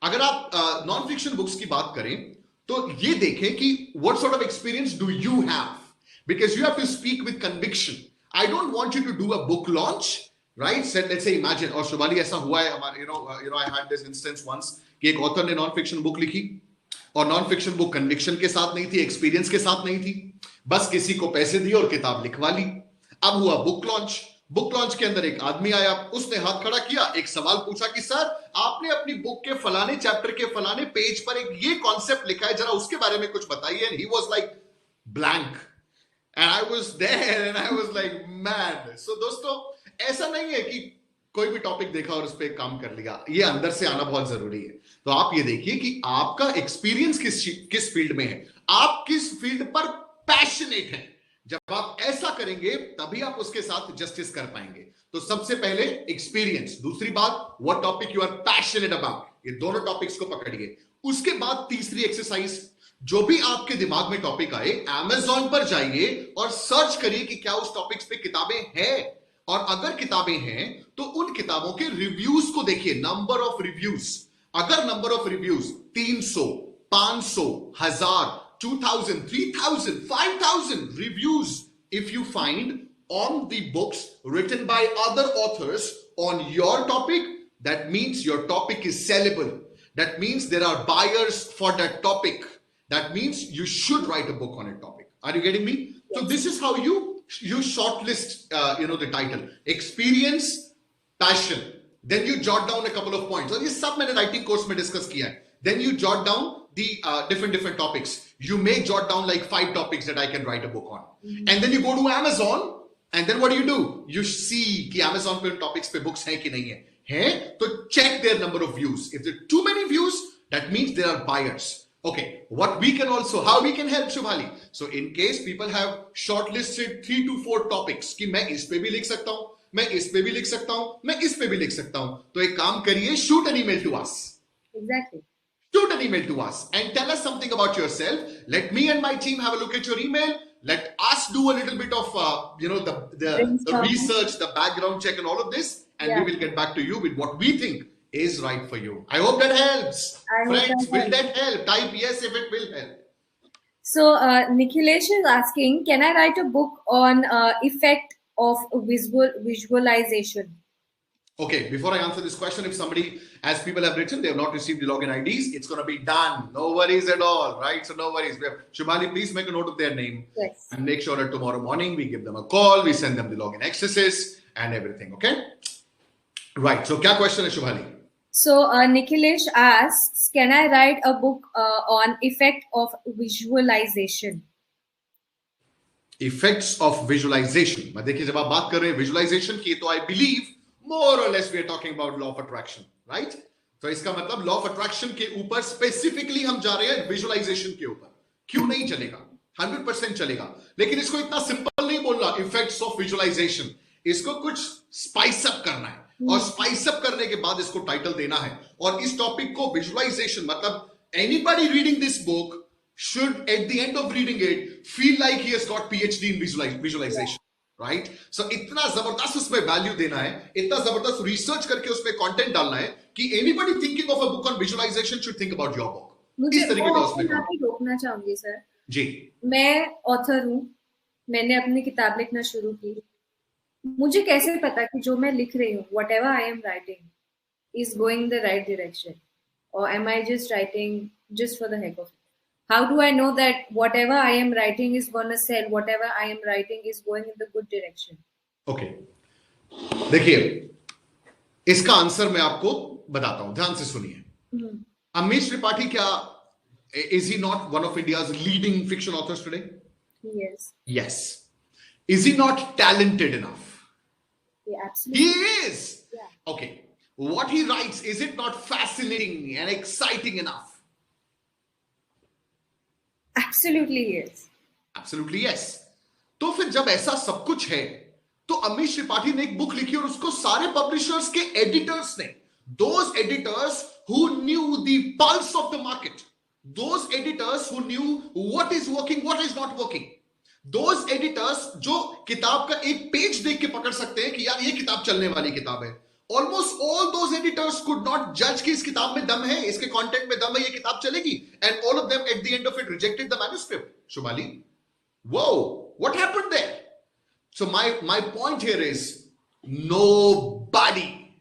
अगर आप नॉन फिक्शन बुक्स की बात करें तो ये देखें कि what sort of experience do you have, because you have to speak with conviction. I don't want you to do a book launch, right? So let's say imagine, और शुभाली ऐसा हुआ है हमारे, I had this instance once कि एक author ने non fiction book लिखी और नॉन फिक्शन बुक कन्विक्शन के साथ नहीं थी, एक्सपीरियंस के साथ नहीं थी, बस किसी को पैसे दिए और किताब लिखवा ली. अब हुआ बुक लॉन्च. बुक लॉन्च के अंदर एक आदमी आया, उसने हाथ खड़ा किया, एक सवाल पूछा कि सर आपने अपनी बुक के फलाने चैप्टर के फलाने पेज पर एक ये कॉन्सेप्ट लिखा है, जरा उसके बारे में कुछ बताइए. And he was like blank. And I was there and I was like, man. So दोस्तों, ऐसा नहीं है कि कोई भी टॉपिक देखा और उस पर काम कर लिया. ये अंदर से आना बहुत जरूरी है. तो आप ये देखिए कि आपका एक्सपीरियंस किस फील्ड में है, आप किस फील्ड पर पैशनेट हैं. जब आप ऐसा करेंगे तभी आप उसके साथ जस्टिस कर पाएंगे. तो सबसे पहले एक्सपीरियंस, दूसरी बात what topic you are passionate about. ये दोनों टॉपिक्स को पकड़िए. उसके बाद तीसरी एक्सरसाइज, जो भी आपके दिमाग में टॉपिक आए, Amazon पर जाइए और सर्च करिए कि क्या उस टॉपिक्स पे किताबें हैं, और अगर किताबें हैं तो उन किताबों के रिव्यूज को देखिए. Number of reviews. अगर number of reviews 300, 500, 1000, 2000, 3000, 5000 reviews if you find on the books written by other authors on your topic, that means your topic is sellable. That means there are buyers for that topic. That means you should write a book on a topic. Are you getting me? Yes. So this is how you shortlist, the title. Experience, passion. Then you jot down a couple of points. और ये सब मैंने writing course में discuss किया है. Then you jot down the different topics. You may jot down like 5 topics that I can write a book on. And then you go to Amazon, and then what do? You see कि Amazon पे topics पे books हैं कि नहीं है. है? तो check their number of views. If there are too many views, that means there are buyers. Okay, how we can help, Shubhali? So in case people have shortlisted 3 to 4 topics कि मैं इस पे भी लिख सकता हूँ, मैं इस पे भी लिख सकता हूँ, मैं इस पे भी लिख सकता हूँ, तो एक काम करिए, shoot an email to us. Exactly. Shoot an email to us and tell us something about yourself. Let me and my team have a look at your email. Let us do a little bit of the research, the background check and all of this, and we will get back to you with what we think is right for you. I hope that helps. Friends, will that help? Type yes if it will help. So Nikhilesh is asking, can I write a book on effect of visualization? Okay, before I answer this question, if somebody, as people have written, they have not received the login IDs, it's going to be done. No worries at all, right? So no worries. Shubhali, please make a note of their name. Yes. And make sure that tomorrow morning we give them a call, we send them the login accesses and everything, okay? Right, so kya question is, Shubhali? So Nikhilesh asks, can I write a book on effect of visualization? Effects of visualization. मैं देखिए जब आप बात कर रहे हैं visualization की, तो I believe more or less we are talking about law of attraction, right? तो इसका मतलब law of attraction के ऊपर specifically हम जा रहे हैं visualization के ऊपर. क्यों नहीं चलेगा? 100% चलेगा. लेकिन इसको इतना simple नहीं बोलना effects of visualization. इसको कुछ spice up करना है. और spice up करने के बाद इसको title देना है. और इस topic को visualization मतलब anybody reading this book should at the end of reading it feel like he has got PhD in visualization. Right? So इतना जबरदस्त उसमें वैल्यू देना है, इतना जबरदस्त रिसर्च करके उसमें कंटेंट डालना है कि anybody thinking of a book on visualization should think about your book. मुझे रोकना चाहूंगी सर. जी. मैं ऑथर हूँ, मैंने अपनी किताब लिखना शुरू की. मुझे कैसे पता कि जो मैं लिख रही हूँ, whatever I am writing, is going the right direction, or am I just writing just for the heck of it? How do I know that whatever I am writing is going to sell, whatever I am writing is going in the good direction? Okay. देखिए, इसका answer मैं आपको बताता हूं, ध्यान से सुनिए. अमीश त्रिपाठी क्या, is he not one of India's leading fiction authors today? Yes. Yes. Is he not talented enough? Yeah, absolutely. He is. Yeah. Okay. What he writes, is it not fascinating and exciting enough? Absolutely yes. Absolutely yes. तो फिर जब ऐसा सब कुछ है, तो अमीश त्रिपाठी ने एक बुक लिखी और उसको सारे पब्लिशर्स के एडिटर्स ने, those editors who knew the pulse of the market, those editors who knew what is working, what is not working, those editors जो किताब का एक पेज देख के पकड़ सकते हैं कि यार ये किताब चलने वाली किताब है. Almost all those editors could not judge कि इस किताब में दम है, इसके कंटेंट में दम है, ये किताब चलेगी, and all of them at the end of it rejected the manuscript. Shubhali, whoa, what happened there? So my point here is nobody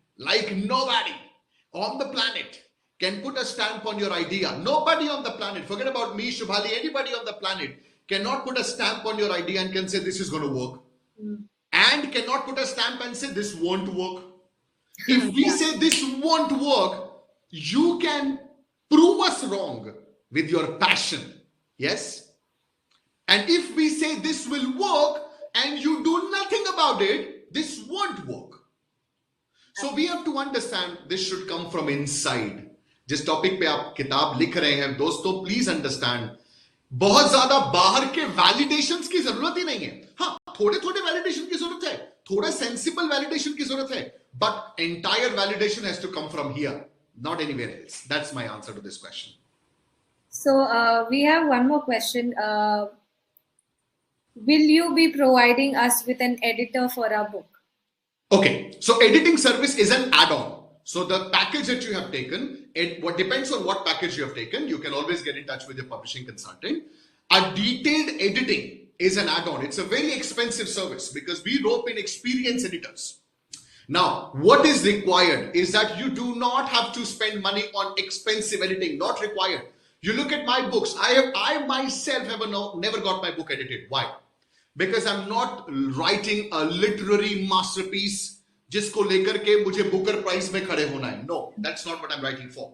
on the planet can put a stamp on your idea. Nobody on the planet, forget about me, Shubhali, anybody on the planet cannot put a stamp on your idea and can say this is going to work, and cannot put a stamp and say this won't work. If we say this won't work, you can prove us wrong with your passion. Yes? And if we say this will work and you do nothing about it, this won't work. So we have to understand this should come from inside. जिस topic पे आप किताब लिख रहे हैं दोस्तों, please understand, बहुत ज्यादा बाहर के वैलिडेशंस की जरूरत ही नहीं है. हाँ, थोड़े थोड़े वैलिडेशन की जरूरत है, थोड़ा सेंसिबल वैलिडेशन की जरूरत है, but entire validation has to come from here, not anywhere else. That's my answer to this question. So we have one more question. Will you be providing us with an editor for our book? Okay, so editing service is an add-on. So the package that you have taken, what depends on what package you have taken, you can always get in touch with your publishing consultant. A detailed editing is an add-on. It's a very expensive service because we rope in experienced editors. Now, what is required is that you do not have to spend money on expensive editing, not required. You look at my books. I myself have never got my book edited. Why? Because I'm not writing a literary masterpiece जिसको लेकर के मुझे Booker prize में खड़े होना है. No, that's not what I'm writing for.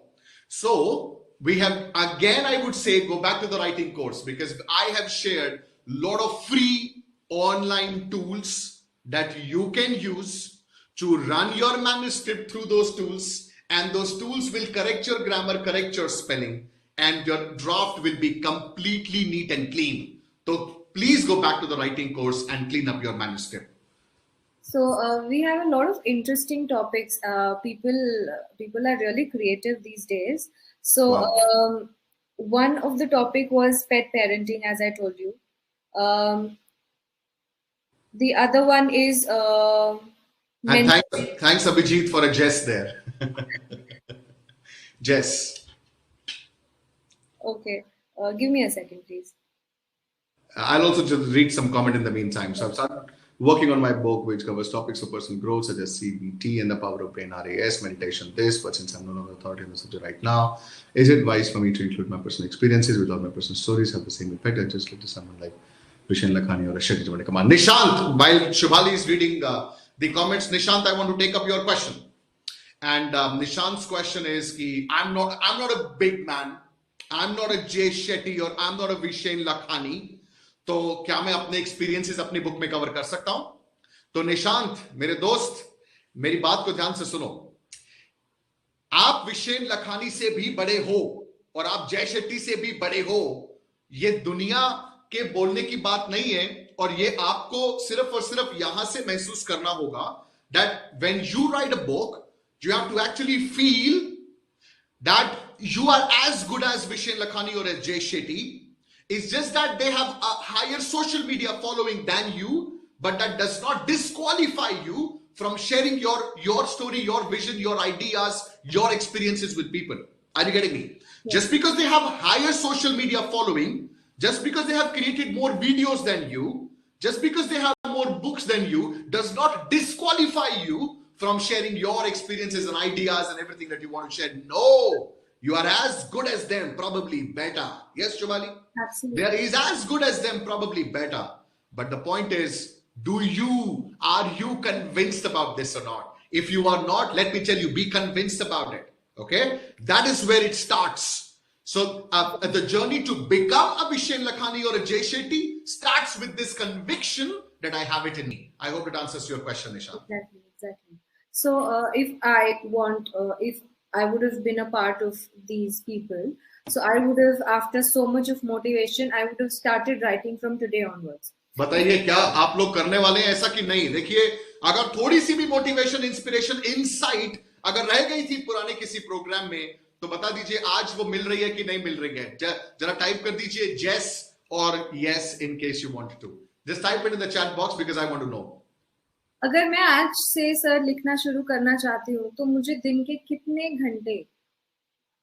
So, we have, again, I would say, go back to the writing course, because I have shared a lot of free online tools that you can use to run your manuscript through those tools, and those tools will correct your grammar, correct your spelling, and your draft will be completely neat and clean. So please go back to the writing course and clean up your manuscript. So we have a lot of interesting topics. People are really creative these days. So Wow. one of the topic was pet parenting, as I told you. The other one is And mental. thanks Abhijit for a Jess there. Jess. Okay, give me a second, please. I'll also just read some comment in the meantime. So I've started working on my book, which covers topics of personal growth, such as CBT and the power of brain, RAS, meditation, this, but since I'm no longer authority on the subject right now, is it wise for me to include my personal experiences with all my personal stories have the same effect? I just look to someone like Vishen Lakhani or Ashok Jawade. Nishant, while Shubhali is reading the comments, Nishant, I want to take up your question. And Nishant's question is, I'm not a big man. I'm not a Jay Shetty or I'm not a Vishen Lakhani. तो क्या मैं अपने experiences अपनी book में cover कर सकता हूं? तो निशांत, मेरे दोस्त, मेरी बात को ध्यान से सुनो. आप विशेन लखानी से भी बड़े हो और आप जय शेट्टी से भी बड़े हो. ये दुनिया के बोलने की बात नहीं है, और ये आपको सिर्फ और सिर्फ यहां से महसूस करना होगा that when you write a book, you have to actually feel that you are as good as Vishen Lakhani or as Jay Shetty. It's just that they have a higher social media following than you, but that does not disqualify you from sharing your story, your vision, your ideas, your experiences with people. Are you getting me? Yes. Just because they have higher social media following, just because they have created more videos than you, just because they have more books than you, does not disqualify you from sharing your experiences and ideas and everything that you want to share. No. You are as good as them, probably better. Yes, Shubhali? Absolutely. There is as good as them, probably better. But the point is, are you convinced about this or not? If you are not, let me tell you, be convinced about it. Okay? That is where it starts. So the journey to become a Vishen Lakhani or a Jay Shetty starts with this conviction that I have it in me. I hope it answers your question, Nisha. Exactly. So if I would have been a part of these people, so I would have, after so much of motivation, I would have started writing from today onwards. बताइए क्या आप लोग करने वाले हैं ऐसा कि नहीं? देखिए, अगर थोड़ी सी भी मोटिवेशन, इंस्पिरेशन, इनसाइट अगर रह गई थी पुराने किसी प्रोग्राम में, तो बता दीजिए आज वो मिल रही है कि नहीं मिल रही है. जरा टाइप कर दीजिए yes और yes in case you want to. Just type it in the chat box because I want to know. अगर मैं आज से सर लिखना शुरू करना चाहती हूँ, तो मुझे दिन के कितने घंटे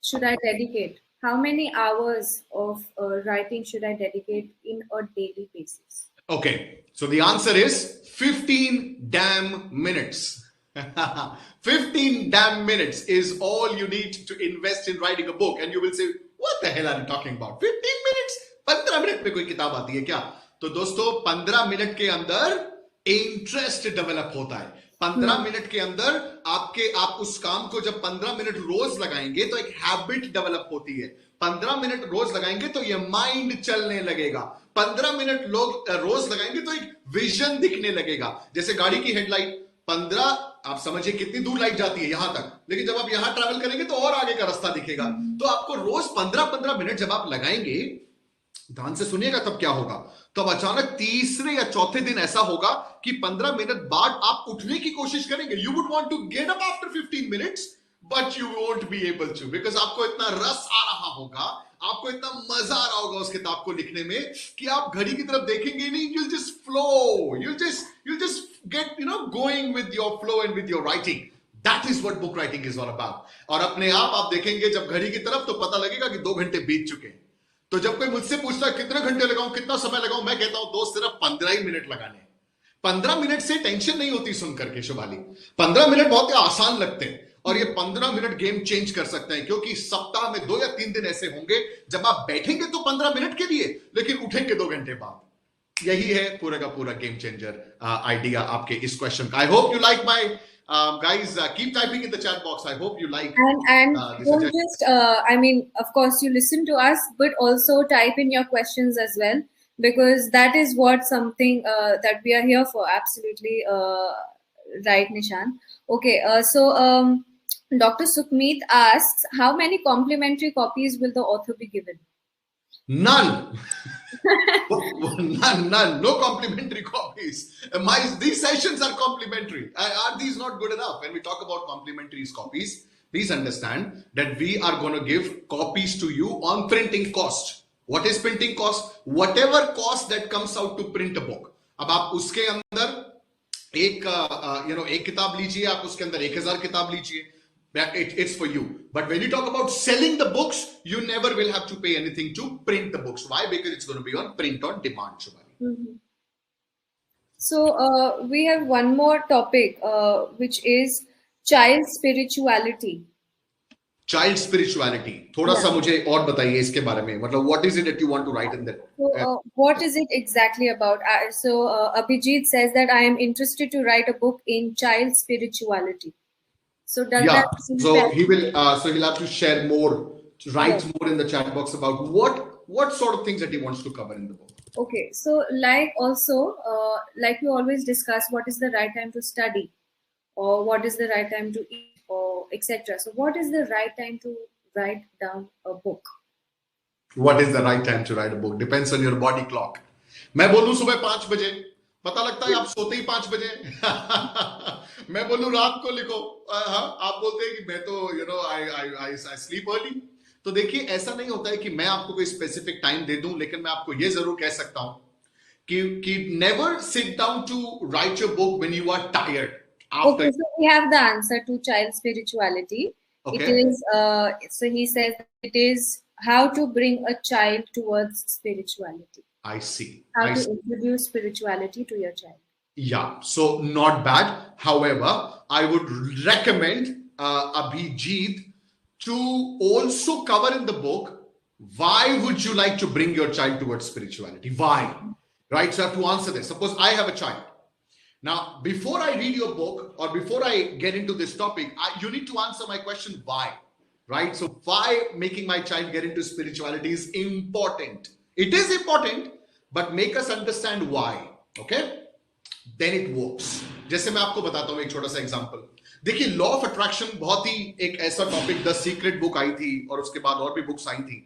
should I dedicate? How many hours of writing should I dedicate in a daily basis? Okay, so the answer is 15 damn minutes. 15 damn minutes is all you need to invest in writing a book. And you will say, what the hell are you talking about? 15 minutes? 15 minute में कोई किताब आती है क्या? तो दोस्तों 15 minute के अंदर इंटरेस्ट डेवलप होता है. 15 मिनट के अंदर आप उस काम को जब 15 मिनट रोज लगाएंगे तो एक हैबिट डेवलप होती है. 15 मिनट रोज लगाएंगे तो ये माइंड चलने लगेगा. 15 मिनट लोग रोज लगाएंगे तो एक विजन दिखने लगेगा. जैसे गाड़ी की हेडलाइट 15, आप समझिए कितनी दूर लाइट जाती है यहां तक, लेकिन जब आप यहां ट्रैवल करेंगे तो और आगे का रास्ता दिखेगा. तो आपको रोज 15-15 मिनट जब आप लगाएंगे, ध्यान से सुनिएगा, तब क्या होगा? तब अचानक तीसरे या चौथे दिन ऐसा होगा कि 15 मिनट बाद आप उठने की कोशिश करेंगे. You would want to get up after 15 minutes, but you won't be able to, because आपको इतना रस आ रहा होगा, आपको इतना मजा आ रहा होगा उस किताब को लिखने में कि आप घड़ी की तरफ देखेंगे नहीं. you'll just flow, you'll just get going with your flow and with your writing. That is what book writing is all about. और अपने आप देखेंगे जब घड़ी की तरफ तो पता लगेगा कि 2 घंटे बीत चुके हैं. तो जब कोई मुझसे पूछता है कितने घंटे लगाऊं, कितना समय लगाऊं, मैं कहता हूं दोस्त सिर्फ 15 ही मिनट लगाने. 15 मिनट से टेंशन नहीं होती सुन करके शुभाली. 15 मिनट बहुत ही आसान लगते हैं और ये 15 मिनट गेम चेंज कर सकते हैं, क्योंकि सप्ताह में 2 या 3 दिन ऐसे होंगे जब आप बैठेंगे तो 15 मिनट के लिए, लेकिन उठेंगे 2 घंटे बाद. यही है पूरा का पूरा गेम चेंजर आइडिया आपके इस क्वेश्चन का. I hope you like my Guys, keep typing in the chat box. I hope you like And the don't suggestion. just, I mean, of course, you listen to us, but also type in your questions as well, because that is what something that we are here for. Absolutely right, Nishan. Okay, Dr. Sukhmeet asks, how many complimentary copies will the author be given? None. None. No complimentary copies. These sessions are complimentary. Are these not good enough? When we talk about complimentary copies, please understand that we are going to give copies to you on printing cost. What is printing cost? Whatever cost that comes out to print a book. अब आप उसके अंदर एक किताब लीजिए, आप उसके अंदर 1000 किताब लीजिए. It's for you. But when you talk about selling the books, you never will have to pay anything to print the books. Why? Because it's going to be on print on demand, Shubhali. Mm-hmm. So we have one more topic, which is child spirituality. Child spirituality. थोड़ा सा मुझे और बताइए इसके बारे में. मतलब what is it that you want to write in that? So what is it exactly about? Abhijit says that I am interested to write a book in child spirituality. So does that? So he will. So he'll have to share more, write more in the chat box about what sort of things that he wants to cover in the book. Okay. So like we always discuss, what is the right time to study, or what is the right time to eat, or etc. So what is the right time to write down a book? What is the right time to write a book? Depends on your body clock. मैं बोलूं सुबह 5 बजे, पता लगता है आप सोते ही 5 बजे. मैं बोलूं रात को लिखो, आप बोलते हैं कि मैं तो I sleep early. तो देखिए ऐसा नहीं होता है कि मैं आपको कोई स्पेसिफिक टाइम दे दूं, लेकिन मैं आपको ये जरूर कह सकता हूं कि never sit down to write your book when you are tired. Okay, so we have the answer to child spirituality. Okay. It is so he says it is how to bring a child towards spirituality. I see. How to introduce spirituality to your child. Yeah, so not bad. However, I would recommend Abhijit to also cover in the book, why would you like to bring your child towards spirituality? Why? Right? So I have to answer this. Suppose I have a child. Now, before I read your book or before I get into this topic, you need to answer my question, why? Right? So why making my child get into spirituality is important. It is important, but make us understand why. Okay? Then it works. जैसे मैं आपको बताता हूँ एक छोटा सा example. देखिए law of attraction बहुत ही एक ऐसा टॉपिक, द सीक्रेट बुक आई थी और उसके बाद और भी बुक्स आई थी.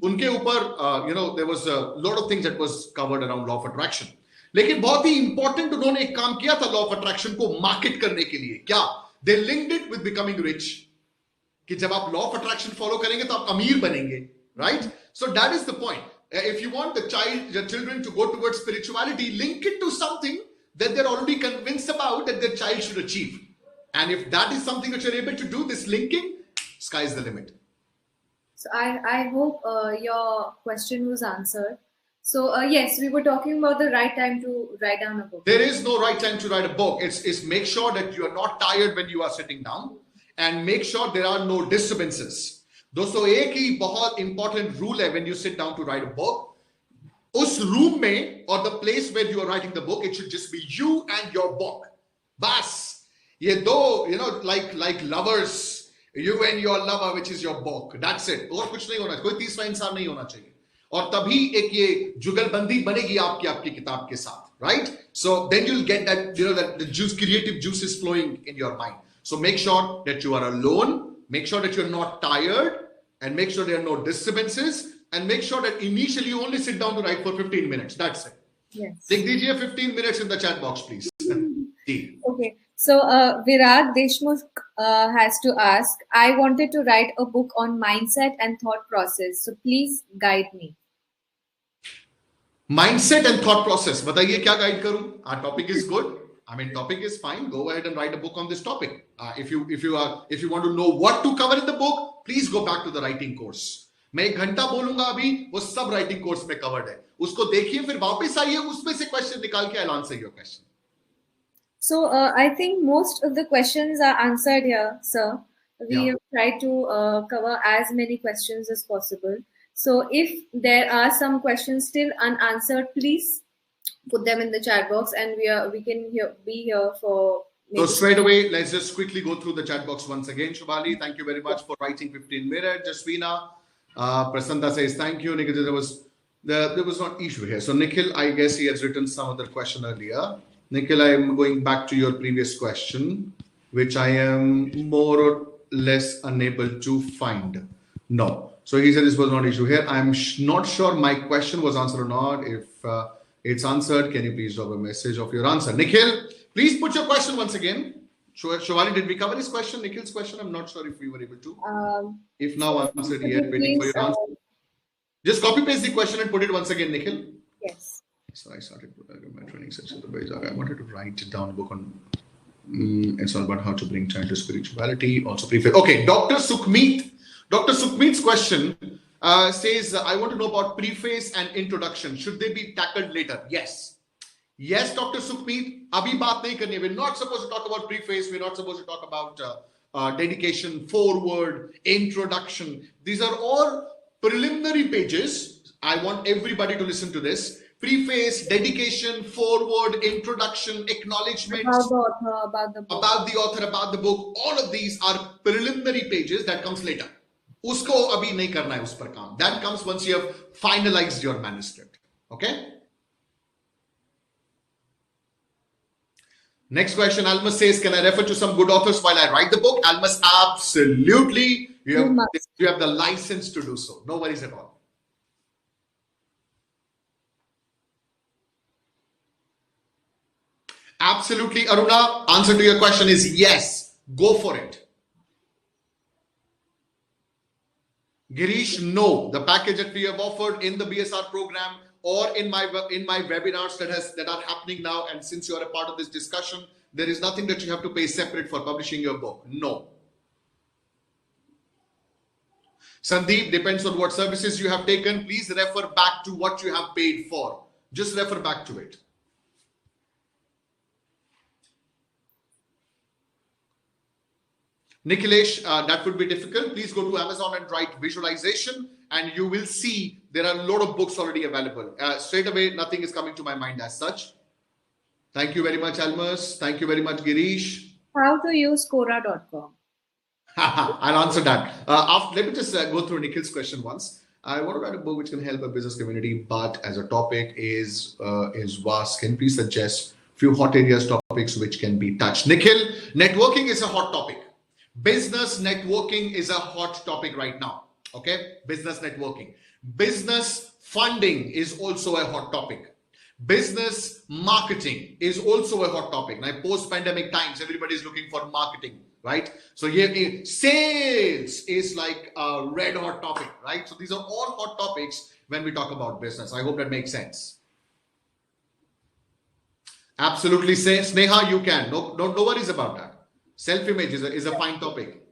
उनके ऊपर there was a lot of things that was covered around law of attraction. लेकिन बहुत ही इंपॉर्टेंट उन्होंने एक काम किया था लॉ ऑफ अट्रैक्शन को मार्केट करने के लिए. क्या? They linked it with becoming rich. कि जब आप लॉ ऑफ अट्रैक्शन फॉलो करेंगे तो आप अमीर बनेंगे. Right? So that is the point. If you want your children to go towards spirituality, link it to something that they're already convinced about that their child should achieve. And if that is something that you're able to do, this linking, sky's the limit. So I hope your question was answered. So yes, we were talking about the right time to write down a book. There is no right time to write a book. It's make sure that you are not tired when you are sitting down, and make sure there are no disturbances. दोस्तों एक ही बहुत important rule है when you sit down to write a book. उस room में और the place where you are writing the book, it should just be you and your book. बस ये दो like lovers, you and your lover, which is your book. That's it. और कुछ नहीं होना, कोई तीसरा इंसान नहीं होना चाहिए. और तभी एक ये जुगलबंदी बनेगी आपकी किताब के साथ. Right? So then you'll get that that the creative juice is flowing in your mind. So make sure that you are alone. Make sure that you're not tired, and make sure there are no disturbances, and make sure that initially you only sit down to write for 15 minutes. That's it. Yes. Take dijiye 15 minutes in the chat box, please. Okay. So Virag Deshmukh has to ask, I wanted to write a book on mindset and thought process. So please guide me. Mindset and thought process. बताइए क्या guide करूं? Our topic is good. I mean, topic is fine. Go ahead and write a book on this topic. If you want to know what to cover in the book, please go back to the writing course. मैं 1 घंटा बोलूंगा अभी, वो सब writing course में covered है. उसको देखिए, फिर वापस आइए, उसमें से question निकाल के I'll answer your question. So I think most of the questions are answered here, sir. We have tried to cover as many questions as possible. So if there are some questions still unanswered, please put them in the chat box, and we can be here for So straight away, let's just quickly go through the chat box once again. Shubhali, thank you very much for writing 15 minutes. Jasvina, Prasanta says thank you. Nikhil, there was not issue here. So Nikhil, I guess he has written some other question earlier. Nikhil, I am going back to your previous question, which I am more or less unable to find. No. So he said this was not issue here. I'm not sure my question was answered or not. If it's answered, can you please drop a message of your answer? Nikhil, please put your question once again. Shivali, did we cover his question, Nikhil's question? I'm not sure if we were able to. If now answered yet, waiting for your answer. Just copy paste the question and put it once again, Nikhil. Yes. So I started my training session. I wanted to write down a book on. It's all about how to bring child to spirituality. Also, preface. Okay, Dr. Sukhmeet's question says, I want to know about preface and introduction. Should they be tackled later? Yes. Yes, Dr. Sukhmeet. Abhi baat nahi karni. We're not supposed to talk about preface. We're not supposed to talk about dedication, foreword, introduction. These are all preliminary pages. I want everybody to listen to this. Preface, dedication, foreword, introduction, acknowledgement about the author, about the book. All of these are preliminary pages that comes later. Usko abhi nahi karna hai us par kaam. That comes once you have finalized your manuscript. Okay. Next question, Almas says, can I refer to some good authors while I write the book? Almas, absolutely. You have the license to do so. No worries at all. Absolutely, Aruna. Answer to your question is yes. Go for it. Girish, no. The package that we have offered in the BSR program or in my webinars that are happening now, and since you are a part of this discussion, there is nothing that you have to pay separate for publishing your book. No. Sandeep, depends on what services you have taken. Please refer back to what you have paid for. Just refer back to it. Nikhilesh, that would be difficult. Please go to Amazon and write visualization, and you will see there are a lot of books already available. Straight away, nothing is coming to my mind as such. Thank you very much, Almas. Thank you very much, Girish. How to use Quora.com. I'll answer that. Let me just go through Nikhil's question once. I want to write a book which can help a business community, but as a topic is vast. Can you please suggest few hot areas, topics which can be touched? Nikhil, networking is a hot topic. Business networking is a hot topic right now. Okay, business networking. Business funding is also a hot topic. Business marketing is also a hot topic. Now, post-pandemic times, everybody is looking for marketing, right? So here, sales is like a red hot topic, right? So these are all hot topics when we talk about business. I hope that makes sense. Absolutely, Sneha, you can. No worries about that. Self-image is a fine topic.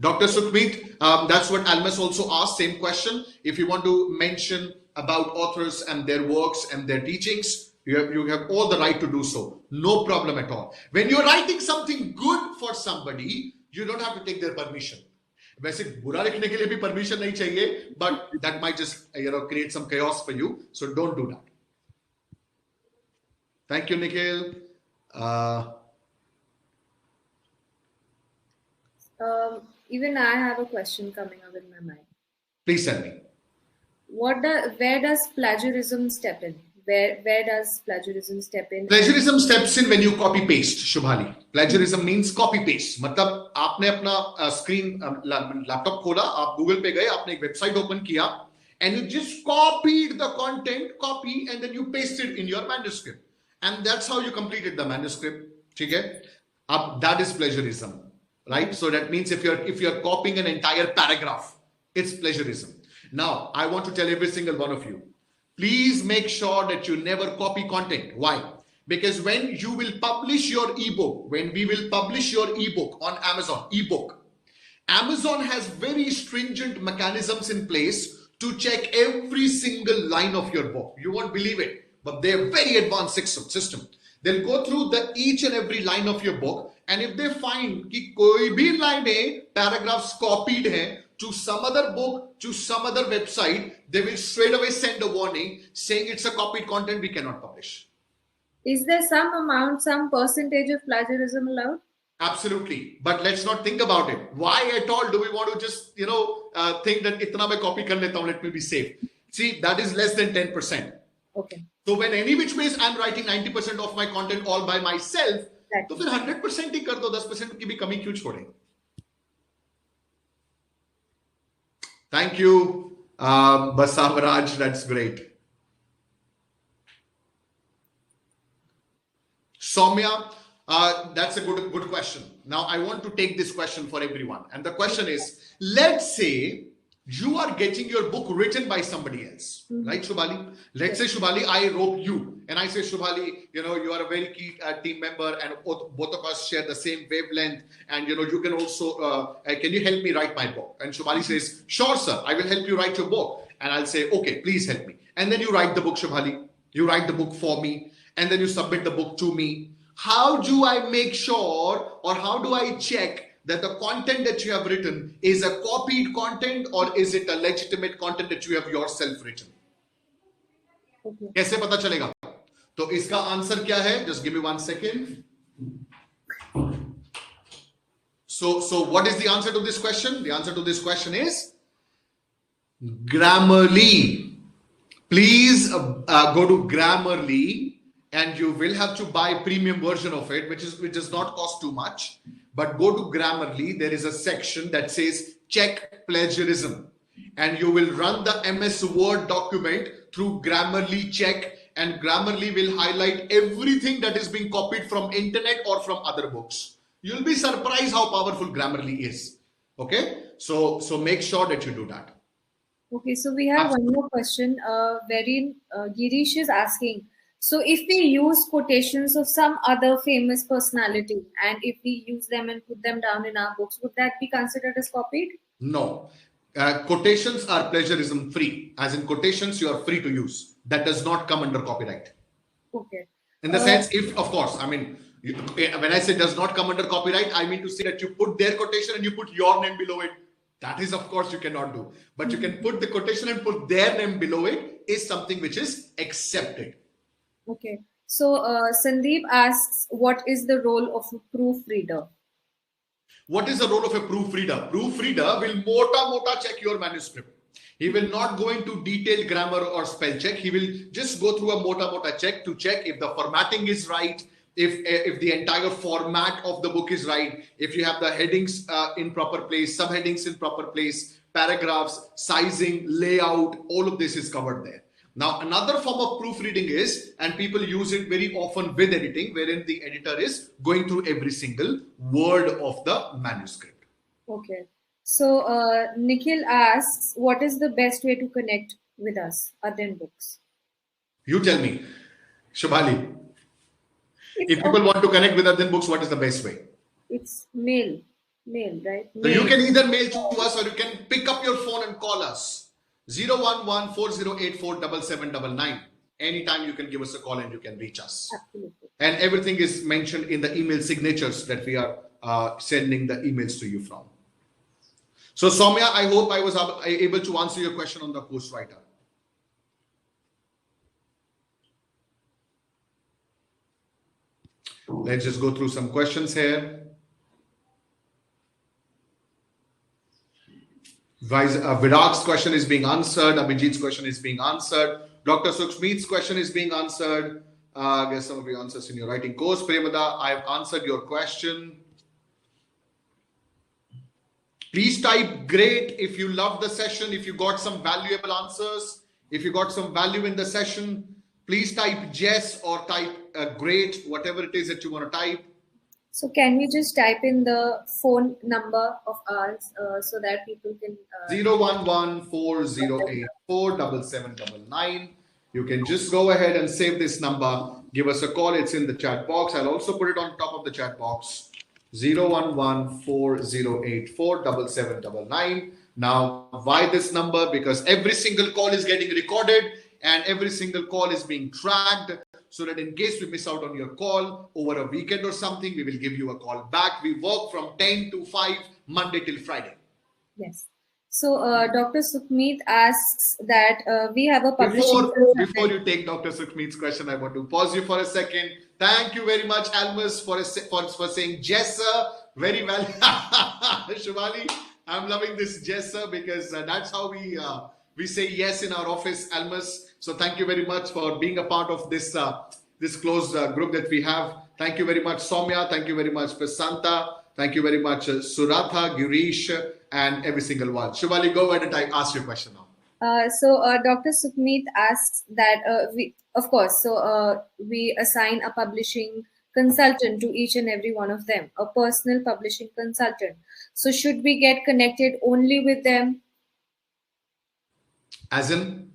Dr. Sukhmeet, that's what Almas also asked, same question. If you want to mention about authors and their works and their teachings, you have all the right to do so. No problem at all. When you're writing something good for somebody, you don't have to take their permission. वैसे बुरा लिखने के लिए भी permission नहीं चाहिए, but that might just create some chaos for you. So don't do that. Thank you, Nikhil. Even I have a question coming up in my mind. Please tell me. Where does plagiarism step in? Where does plagiarism step in? Plagiarism steps in when you copy paste, Shubhali. Plagiarism means copy paste. मतलब आपने अपना screen laptop खोला, आप Google पे गए, आपने एक website open किया, and you just copied the content, and then you pasted in your manuscript. And that's how you completed the manuscript. Okay? That is plagiarism, right? So that means if you're copying an entire paragraph, it's plagiarism. Now, I want to tell every single one of you, please make sure that you never copy content. Why? Because when you will publish your ebook, when we will publish your ebook on Amazon, Amazon has very stringent mechanisms in place to check every single line of your book. You won't believe it. But they're very advanced system. They'll go through each and every line of your book, and if they find कि कोई भी line paragraphs copied हैं to some other book, to some other website, they will straight away send a warning saying it's a copied content, we cannot publish. Is there some amount, some percentage of plagiarism allowed? Absolutely. But let's not think about it. Why at all do we want to just, think that itna main copy kar leta hu, let me be safe. See, that is less than 10%. Okay. So when any which ways I'm writing 90% of my content all by myself, तो फिर 100% ही कर दो, 10% की भी कमी क्यों छोड़े? Thank you, Basavaraj. That's great. Soumya, that's a good question. Now I want to take this question for everyone, and the question is: let's say you are getting your book written by somebody else, right, Shubhali? Let's say, Shubhali, I wrote you, and I say, Shubhali, you are a very key team member, and both of us share the same wavelength, and you can also, can you help me write my book? And Shubhali says, sure, sir, I will help you write your book. And I'll say, okay, please help me. And then you write the book, Shubhali. You write the book for me, and then you submit the book to me. How do I make sure, or how do I check that the content that you have written is a copied content, or is it a legitimate content that you have yourself written? कैसे पता चलेगा? तो इसका answer क्या है? Just give me 1 second. So what is the answer to this question? The answer to this question is Grammarly. Please go to Grammarly, and you will have to buy premium version of it, which does not cost too much. But go to Grammarly. There is a section that says check plagiarism, and you will run the MS Word document through Grammarly check, and Grammarly will highlight everything that is being copied from internet or from other books. You'll be surprised how powerful Grammarly is. Okay, so make sure that you do that. Okay, so we have one more question wherein Girish is asking, so if we use quotations of some other famous personality, and if we use them and put them down in our books, would that be considered as copied? No. Quotations are plagiarism free. As in, quotations you are free to use. That does not come under copyright. Okay. In the sense, if, of course, I mean, when I say does not come under copyright, I mean to say that you put their quotation and you put your name below it. That is, of course, you cannot do. But you can put the quotation and put their name below it, is something which is accepted. Okay. So Sandeep asks, what is the role of a proofreader? What is the role of a proofreader? Proofreader will mota check your manuscript. He will not go into detailed grammar or spell check. He will just go through a mota check to check if the formatting is right, if the entire format of the book is right, if you have the headings in proper place, subheadings in proper place, paragraphs, sizing, layout, all of this is covered there. Now, another form of proofreading is, and people use it very often with editing, wherein the editor is going through every single word of the manuscript. Okay. So, Nikhil asks, what is the best way to connect with us, Adyan Books? You tell me, Shubhali. If people want to connect with Adyan Books, what is the best way? It's mail, right? So you can either mail to us, or you can pick up your phone and call us. 011-4084-7799. Anytime you can give us a call and you can reach us. Absolutely. And everything is mentioned in the email signatures that we are sending the emails to you from. So Soumya, I hope I was able to answer your question on the ghostwriter. Let's just go through some questions here. Virak's question is being answered. Abhijit's question is being answered. Dr. Sukhmeet's question is being answered. I guess some of your answers in your writing course. Premada, I have answered your question. Please type great if you love the session, if you got some valuable answers, if you got some value in the session. Please type yes or type great, whatever it is that you want to type. So can we just type in the phone number of ours so that people can... 011-4084-7799. You can just go ahead and save this number. Give us a call. It's in the chat box. I'll also put it on top of the chat box. 011-4084-7799. Now, why this number? Because every single call is getting recorded and every single call is being tracked, so that in case we miss out on your call over a weekend or something, we will give you a call back. We work from 10 to 5, Monday till Friday. Yes. So Dr. Sukhmeet asks that we have a publishing Before you take Dr. Sukhmeet's question, I want to pause you for a second. Thank you very much, Almus, for saying yes, sir. Very well. Shivali, I'm loving this yes, sir, because that's how we say yes in our office, Almus. So thank you very much for being a part of this this closed group that we have. Thank you very much, Soumya. Thank you very much, Prasanta. Thank you very much, Suratha, Girish, and every single one. Shivali, go ahead and ask your question now. Dr. Sukhmeet asks that we assign a publishing consultant to each and every one of them, a personal publishing consultant. So should we get connected only with them? As in?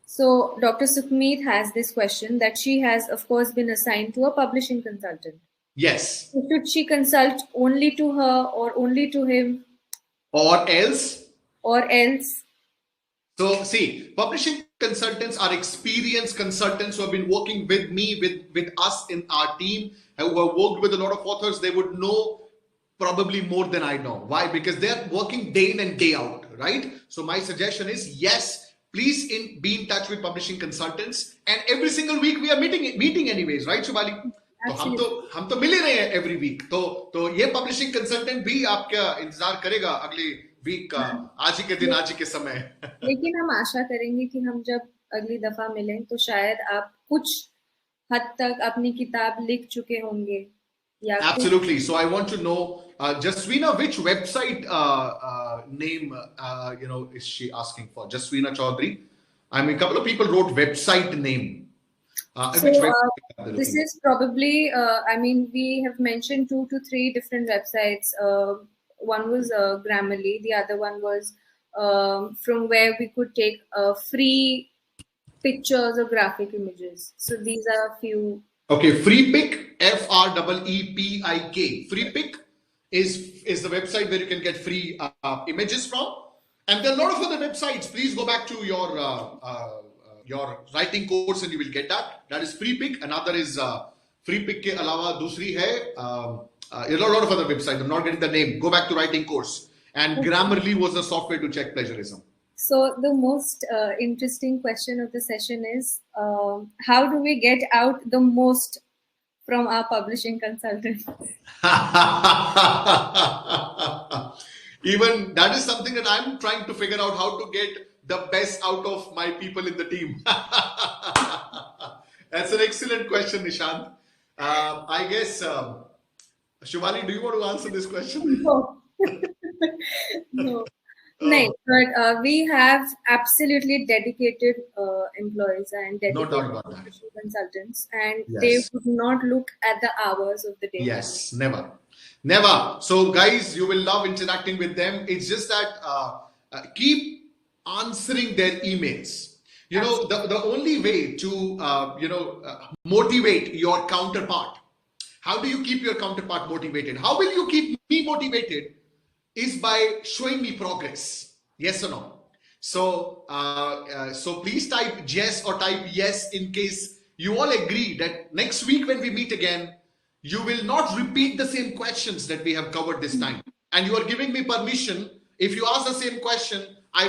So Dr. Sukhmeet has this question that she has, of course, been assigned to a publishing consultant. Yes. So should she consult only to her or only to him? Or else? Or else? So see, publishing consultants are experienced consultants who have been working with me, with us in our team, and who have worked with a lot of authors. They would know probably more than I know. Why? Because they're working day in and day out, right? So my suggestion is, yes, please be in touch with publishing consultants. And every single week we are meeting anyways, right, Shubhali? तो हम तो मिल ही रहे हैं every week. तो ये publishing consultant भी आपका इंतजार करेगा अगले वीक आज ही के दिन, आज ही के समय. लेकिन हम आशा करेंगे कि हम जब अगली दफा मिलें तो शायद आप कुछ हद तक अपनी किताब लिख चुके होंगे. Absolutely. So I want to know, Jaswina, which website name is she asking for? Jaswina Chaudhary. I mean, a couple of people wrote website name. This is probably, we have mentioned 2 to 3 different websites. One was Grammarly, the other one was from where we could take free pictures or graphic images. So these are a few. Okay, Freepik, Freepik. Freepik is the website where you can get free images from. And there are a lot of other websites. Please go back to your writing course and you will get that. That is Freepik. Another is Freepik ke alawa dusri hai. There are a lot of other websites. I'm not getting the name. Go back to writing course. And Grammarly was the software to check plagiarism. So the most interesting question of the session is, how do we get out the most from our publishing consultant? Even that is something that I'm trying to figure out, how to get the best out of my people in the team. That's an excellent question, Nishant. I guess, Shivali, do you want to answer this question? No. No. No, but we have absolutely dedicated employees and dedicated consultants, and they would not look at the hours of the day. Yes, never. Never. So, guys, you will love interacting with them. It's just that keep answering their emails. You know, the only way to, motivate your counterpart. How do you keep your counterpart motivated? How will you keep me motivated? Is by showing me progress. Yes or no? So, so please type yes or type yes in case you all agree that next week when we meet again, you will not repeat the same questions that we have covered this time. And you are giving me permission. If you ask the same question, I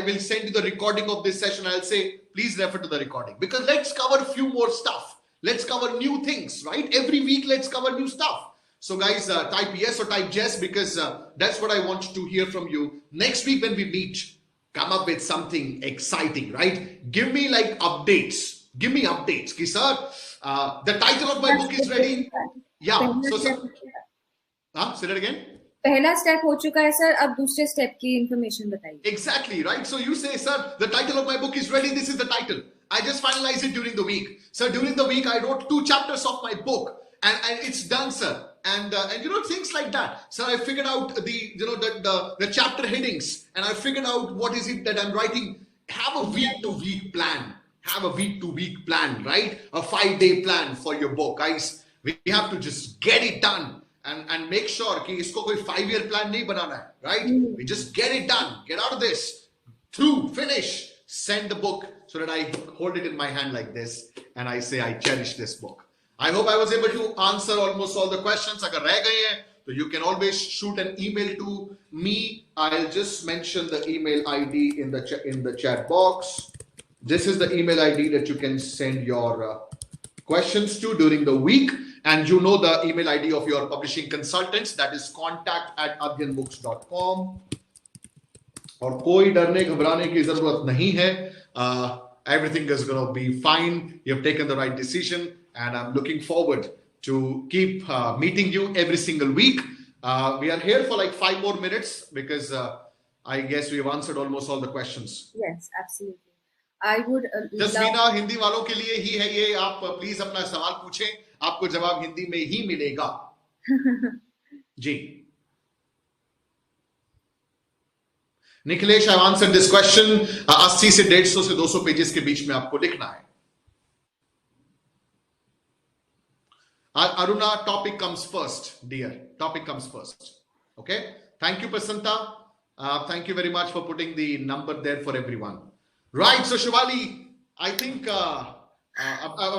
will send you the recording of this session. I'll say, please refer to the recording, because let's cover a few more stuff. Let's cover new things, right? Every week, let's cover new stuff. So guys, type yes or type yes, because that's what I want to hear from you. Next week when we meet, come up with something exciting, right? Give me like updates. Give me updates. Ki, sir, the title of my book is ready. Yeah. So, sir, say that again. पहला step हो चुका है sir, अब दूसरे step की information बताइए. Exactly, right? So you say, sir, the title of my book is ready. This is the title. I just finalized it during the week. Sir, during the week, I wrote 2 chapters of my book. And it's done, sir. And things like that. So I figured out the chapter headings, and I figured out what is it that I'm writing. Have a week-to-week plan. Have a week-to-week plan, right? A 5-day plan for your book, guys. We have to just get it done and make sure कि इसको कोई 5-year plan नहीं बनाना है, right? We just get it done. Get out of this. Through, finish. Send the book so that I hold it in my hand like this and I say I cherish this book. I hope I was able to answer almost all the questions. अगर रह गए हैं तो you can always shoot an email to me. I'll just mention the email ID in the chat box. This is the email ID that you can send your questions to during the week, and you know the email ID of your publishing consultants, that is contact@adyanbooks.com. और कोई डरने घबराने की जरूरत नहीं है. Everything is going to be fine. You have taken the right decision, and I'm looking forward to keep meeting you every single week. We are here for like 5 more minutes because I guess we've answered almost all the questions. Yes, absolutely. I would जसमीना Hindi वालों के लिए ही है ये. आप please अपना सवाल पूछें, आपको जवाब हिंदी में ही मिलेगा. जी. Nikhilesh, I answer this question. 80 से 150 से 200 पेजेस के बीच में आपको लिखना है. Aruna, topic comes first, dear. Topic comes first. Okay. Thank you, Prasanta. Thank you very much for putting the number there for everyone. Right. So, Shivali, I think a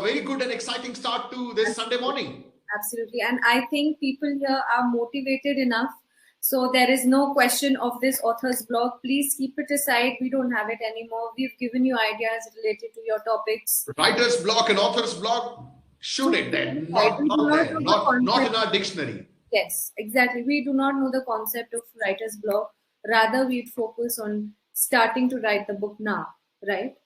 very good and exciting start to this Sunday morning. Absolutely. And I think people here are motivated enough. So there is no question of this author's blog. Please keep it aside. We don't have it anymore. We've given you ideas related to your topics. Writer's block and author's block, shoot it then. Not in our dictionary. Yes, exactly. We do not know the concept of writer's block. Rather, we'd focus on starting to write the book now, right?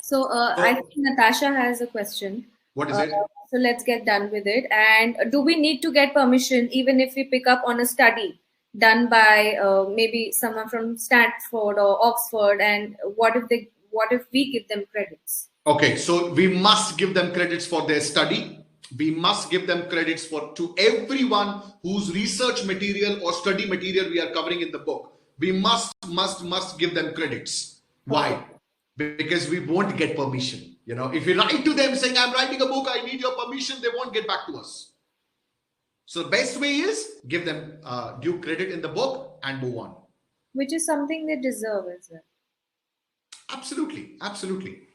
So I think Natasha has a question. What is it? So let's get done with it. And do we need to get permission even if we pick up on a study done by maybe someone from Stanford or Oxford? And what if we give them credits? Okay, so we must give them credits for their study. We must give them credits to everyone whose research material or study material we are covering in the book. We must give them credits. Why? Because we won't get permission. You know, if we write to them saying, I'm writing a book, I need your permission, they won't get back to us. So the best way is give them due credit in the book and move on. Which is something they deserve as well. Absolutely. Absolutely.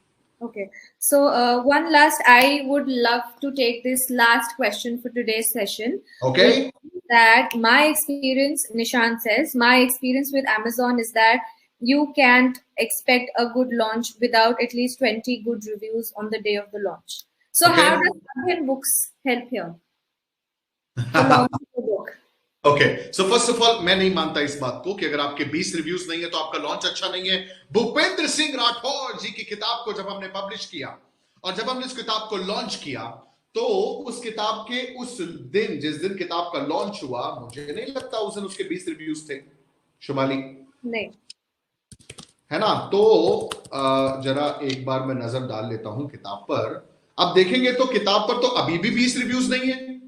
Okay. So I would love to take this last question for today's session. Okay. That my experience, Nishant says, my experience with Amazon is that you can't expect a good launch without at least 20 good reviews on the day of the launch. So okay. How does Adyan Books help here? To launch the book? Okay. So first of all, मैं नहीं मानता इस बात को कि अगर आपके 20 reviews नहीं है तो आपका लॉन्च अच्छा नहीं है. भूपेंद्र सिंह राठौर जी की किताब को जब हमने पब्लिश किया और जब हमने इस किताब को लॉन्च किया तो उस किताब के उस दिन, जिस दिन किताब का लॉन्च हुआ, मुझे नहीं लगता उस दिन उसके 20 रिव्यूज थे. शुभाली? नहीं है ना. तो जरा एक बार मैं नजर डाल लेता हूं किताब पर. अब देखेंगे तो किताब पर तो अभी भी 20 रिव्यूज नहीं है.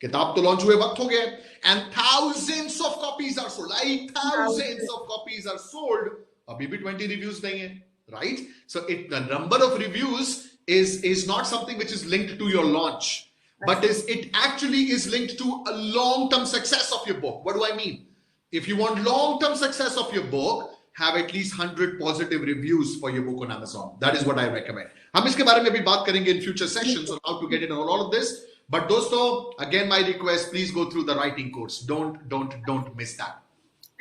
किताब तो लॉन्च हुए वक्त हो गया and thousands of copies are sold. Like thousands of copies are sold. अभी भी 20 रिव्यूज नहीं है. Right? So the number of reviews is not something which is linked to your launch, but it actually is linked to a long-term success of your book. What do I mean? If you want long-term success of your book, have at least 100 positive reviews for your book on Amazon. That is what I recommend. हम इसके बारे में भी बात करेंगे in future sessions on how to get in on all of this. But दोस्तों, again my request, please go through the writing course. Don't miss that.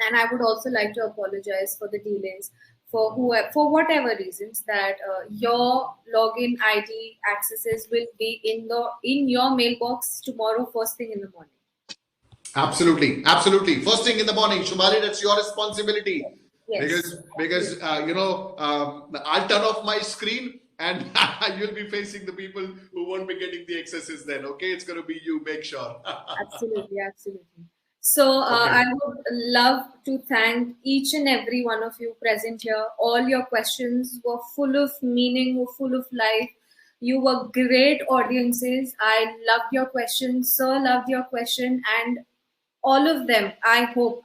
And I would also like to apologize for the delays for whatever reasons that your login ID accesses will be in your mailbox tomorrow first thing in the morning. Absolutely. First thing in the morning, Shumali, that's your responsibility. Yes. Because I'll turn off my screen and you'll be facing the people who won't be getting the accesses then. Okay, it's going to be you. Make sure. Absolutely. So I would love to thank each and every one of you present here. All your questions were full of meaning, were full of life. You were great audiences. I loved your questions. Sir loved your question, and all of them, I hope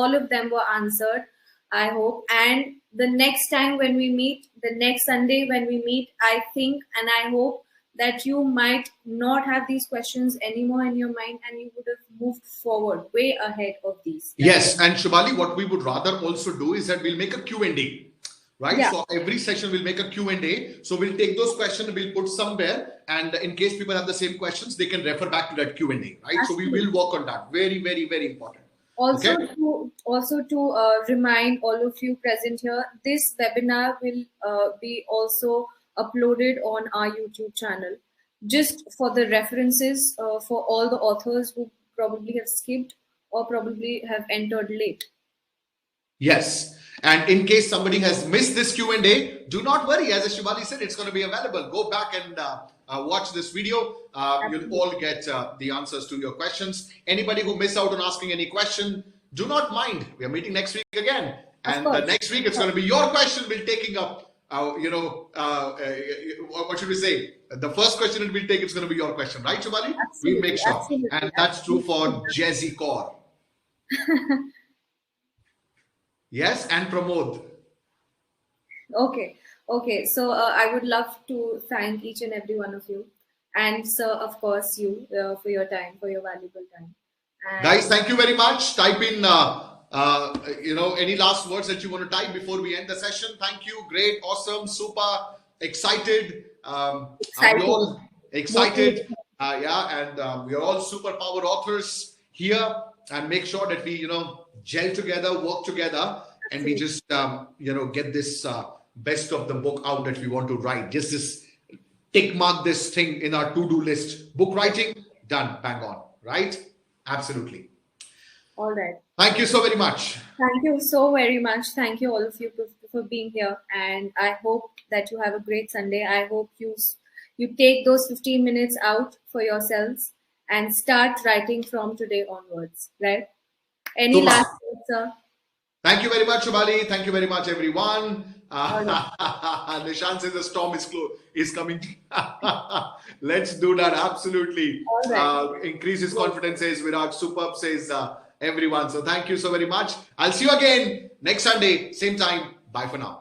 all of them were answered. I hope. And the next time when we meet, the next Sunday when we meet, I think and I hope that you might not have these questions anymore in your mind and you would have moved forward way ahead of these. Yes. And Shubhali, what we would rather also do is that we'll make a Q&A. right? Yeah. So every session we'll make a Q&A. So we'll take those questions, we'll put somewhere, and in case people have the same questions, they can refer back to that Q&A, right? Absolutely. So we will work on that. Very, very, very important. Also, okay? to remind all of you present here, this webinar will be also uploaded on our YouTube channel, just for the references for all the authors who probably have skipped or probably have entered late. Yes. And in case somebody has missed this Q&A, do not worry. As Shivali said, it's going to be available. Go back and watch this video. You'll all get the answers to your questions. Anybody who missed out on asking any question, do not mind. We are meeting next week again. And the next week, it's going to be your question. We'll taking up, what should we say? The first question it will take, it's going to be your question. Right, Shivali? We'll make sure. Absolutely. And that's true for Jazzy Kaur. Yes, and Pramod. Okay. So I would love to thank each and every one of you, and sir, of course, you for your time, for your valuable time. And guys, thank you very much. Type in, any last words that you want to type before we end the session. Thank you. Great, awesome, super, excited. We're all excited. And we are all superpower authors here, and make sure that we, gel together, work together, and we just, get this best of the book out that we want to write. Just this tick mark this thing in our to-do list. Book writing, done, bang on, right? Absolutely. All right. Thank you so very much. Thank you so very much. Thank you all of you for being here, and I hope that you have a great Sunday. I hope you take those 15 minutes out for yourselves and start writing from today onwards, right? Any last words, sir? Thank you very much, Shubhali. Thank you very much, everyone. Nishan says the storm is coming. Let's do that. Absolutely. Increase his confidence, says Viraj. Superb, says everyone. So thank you so very much. I'll see you again next Sunday, same time. Bye for now.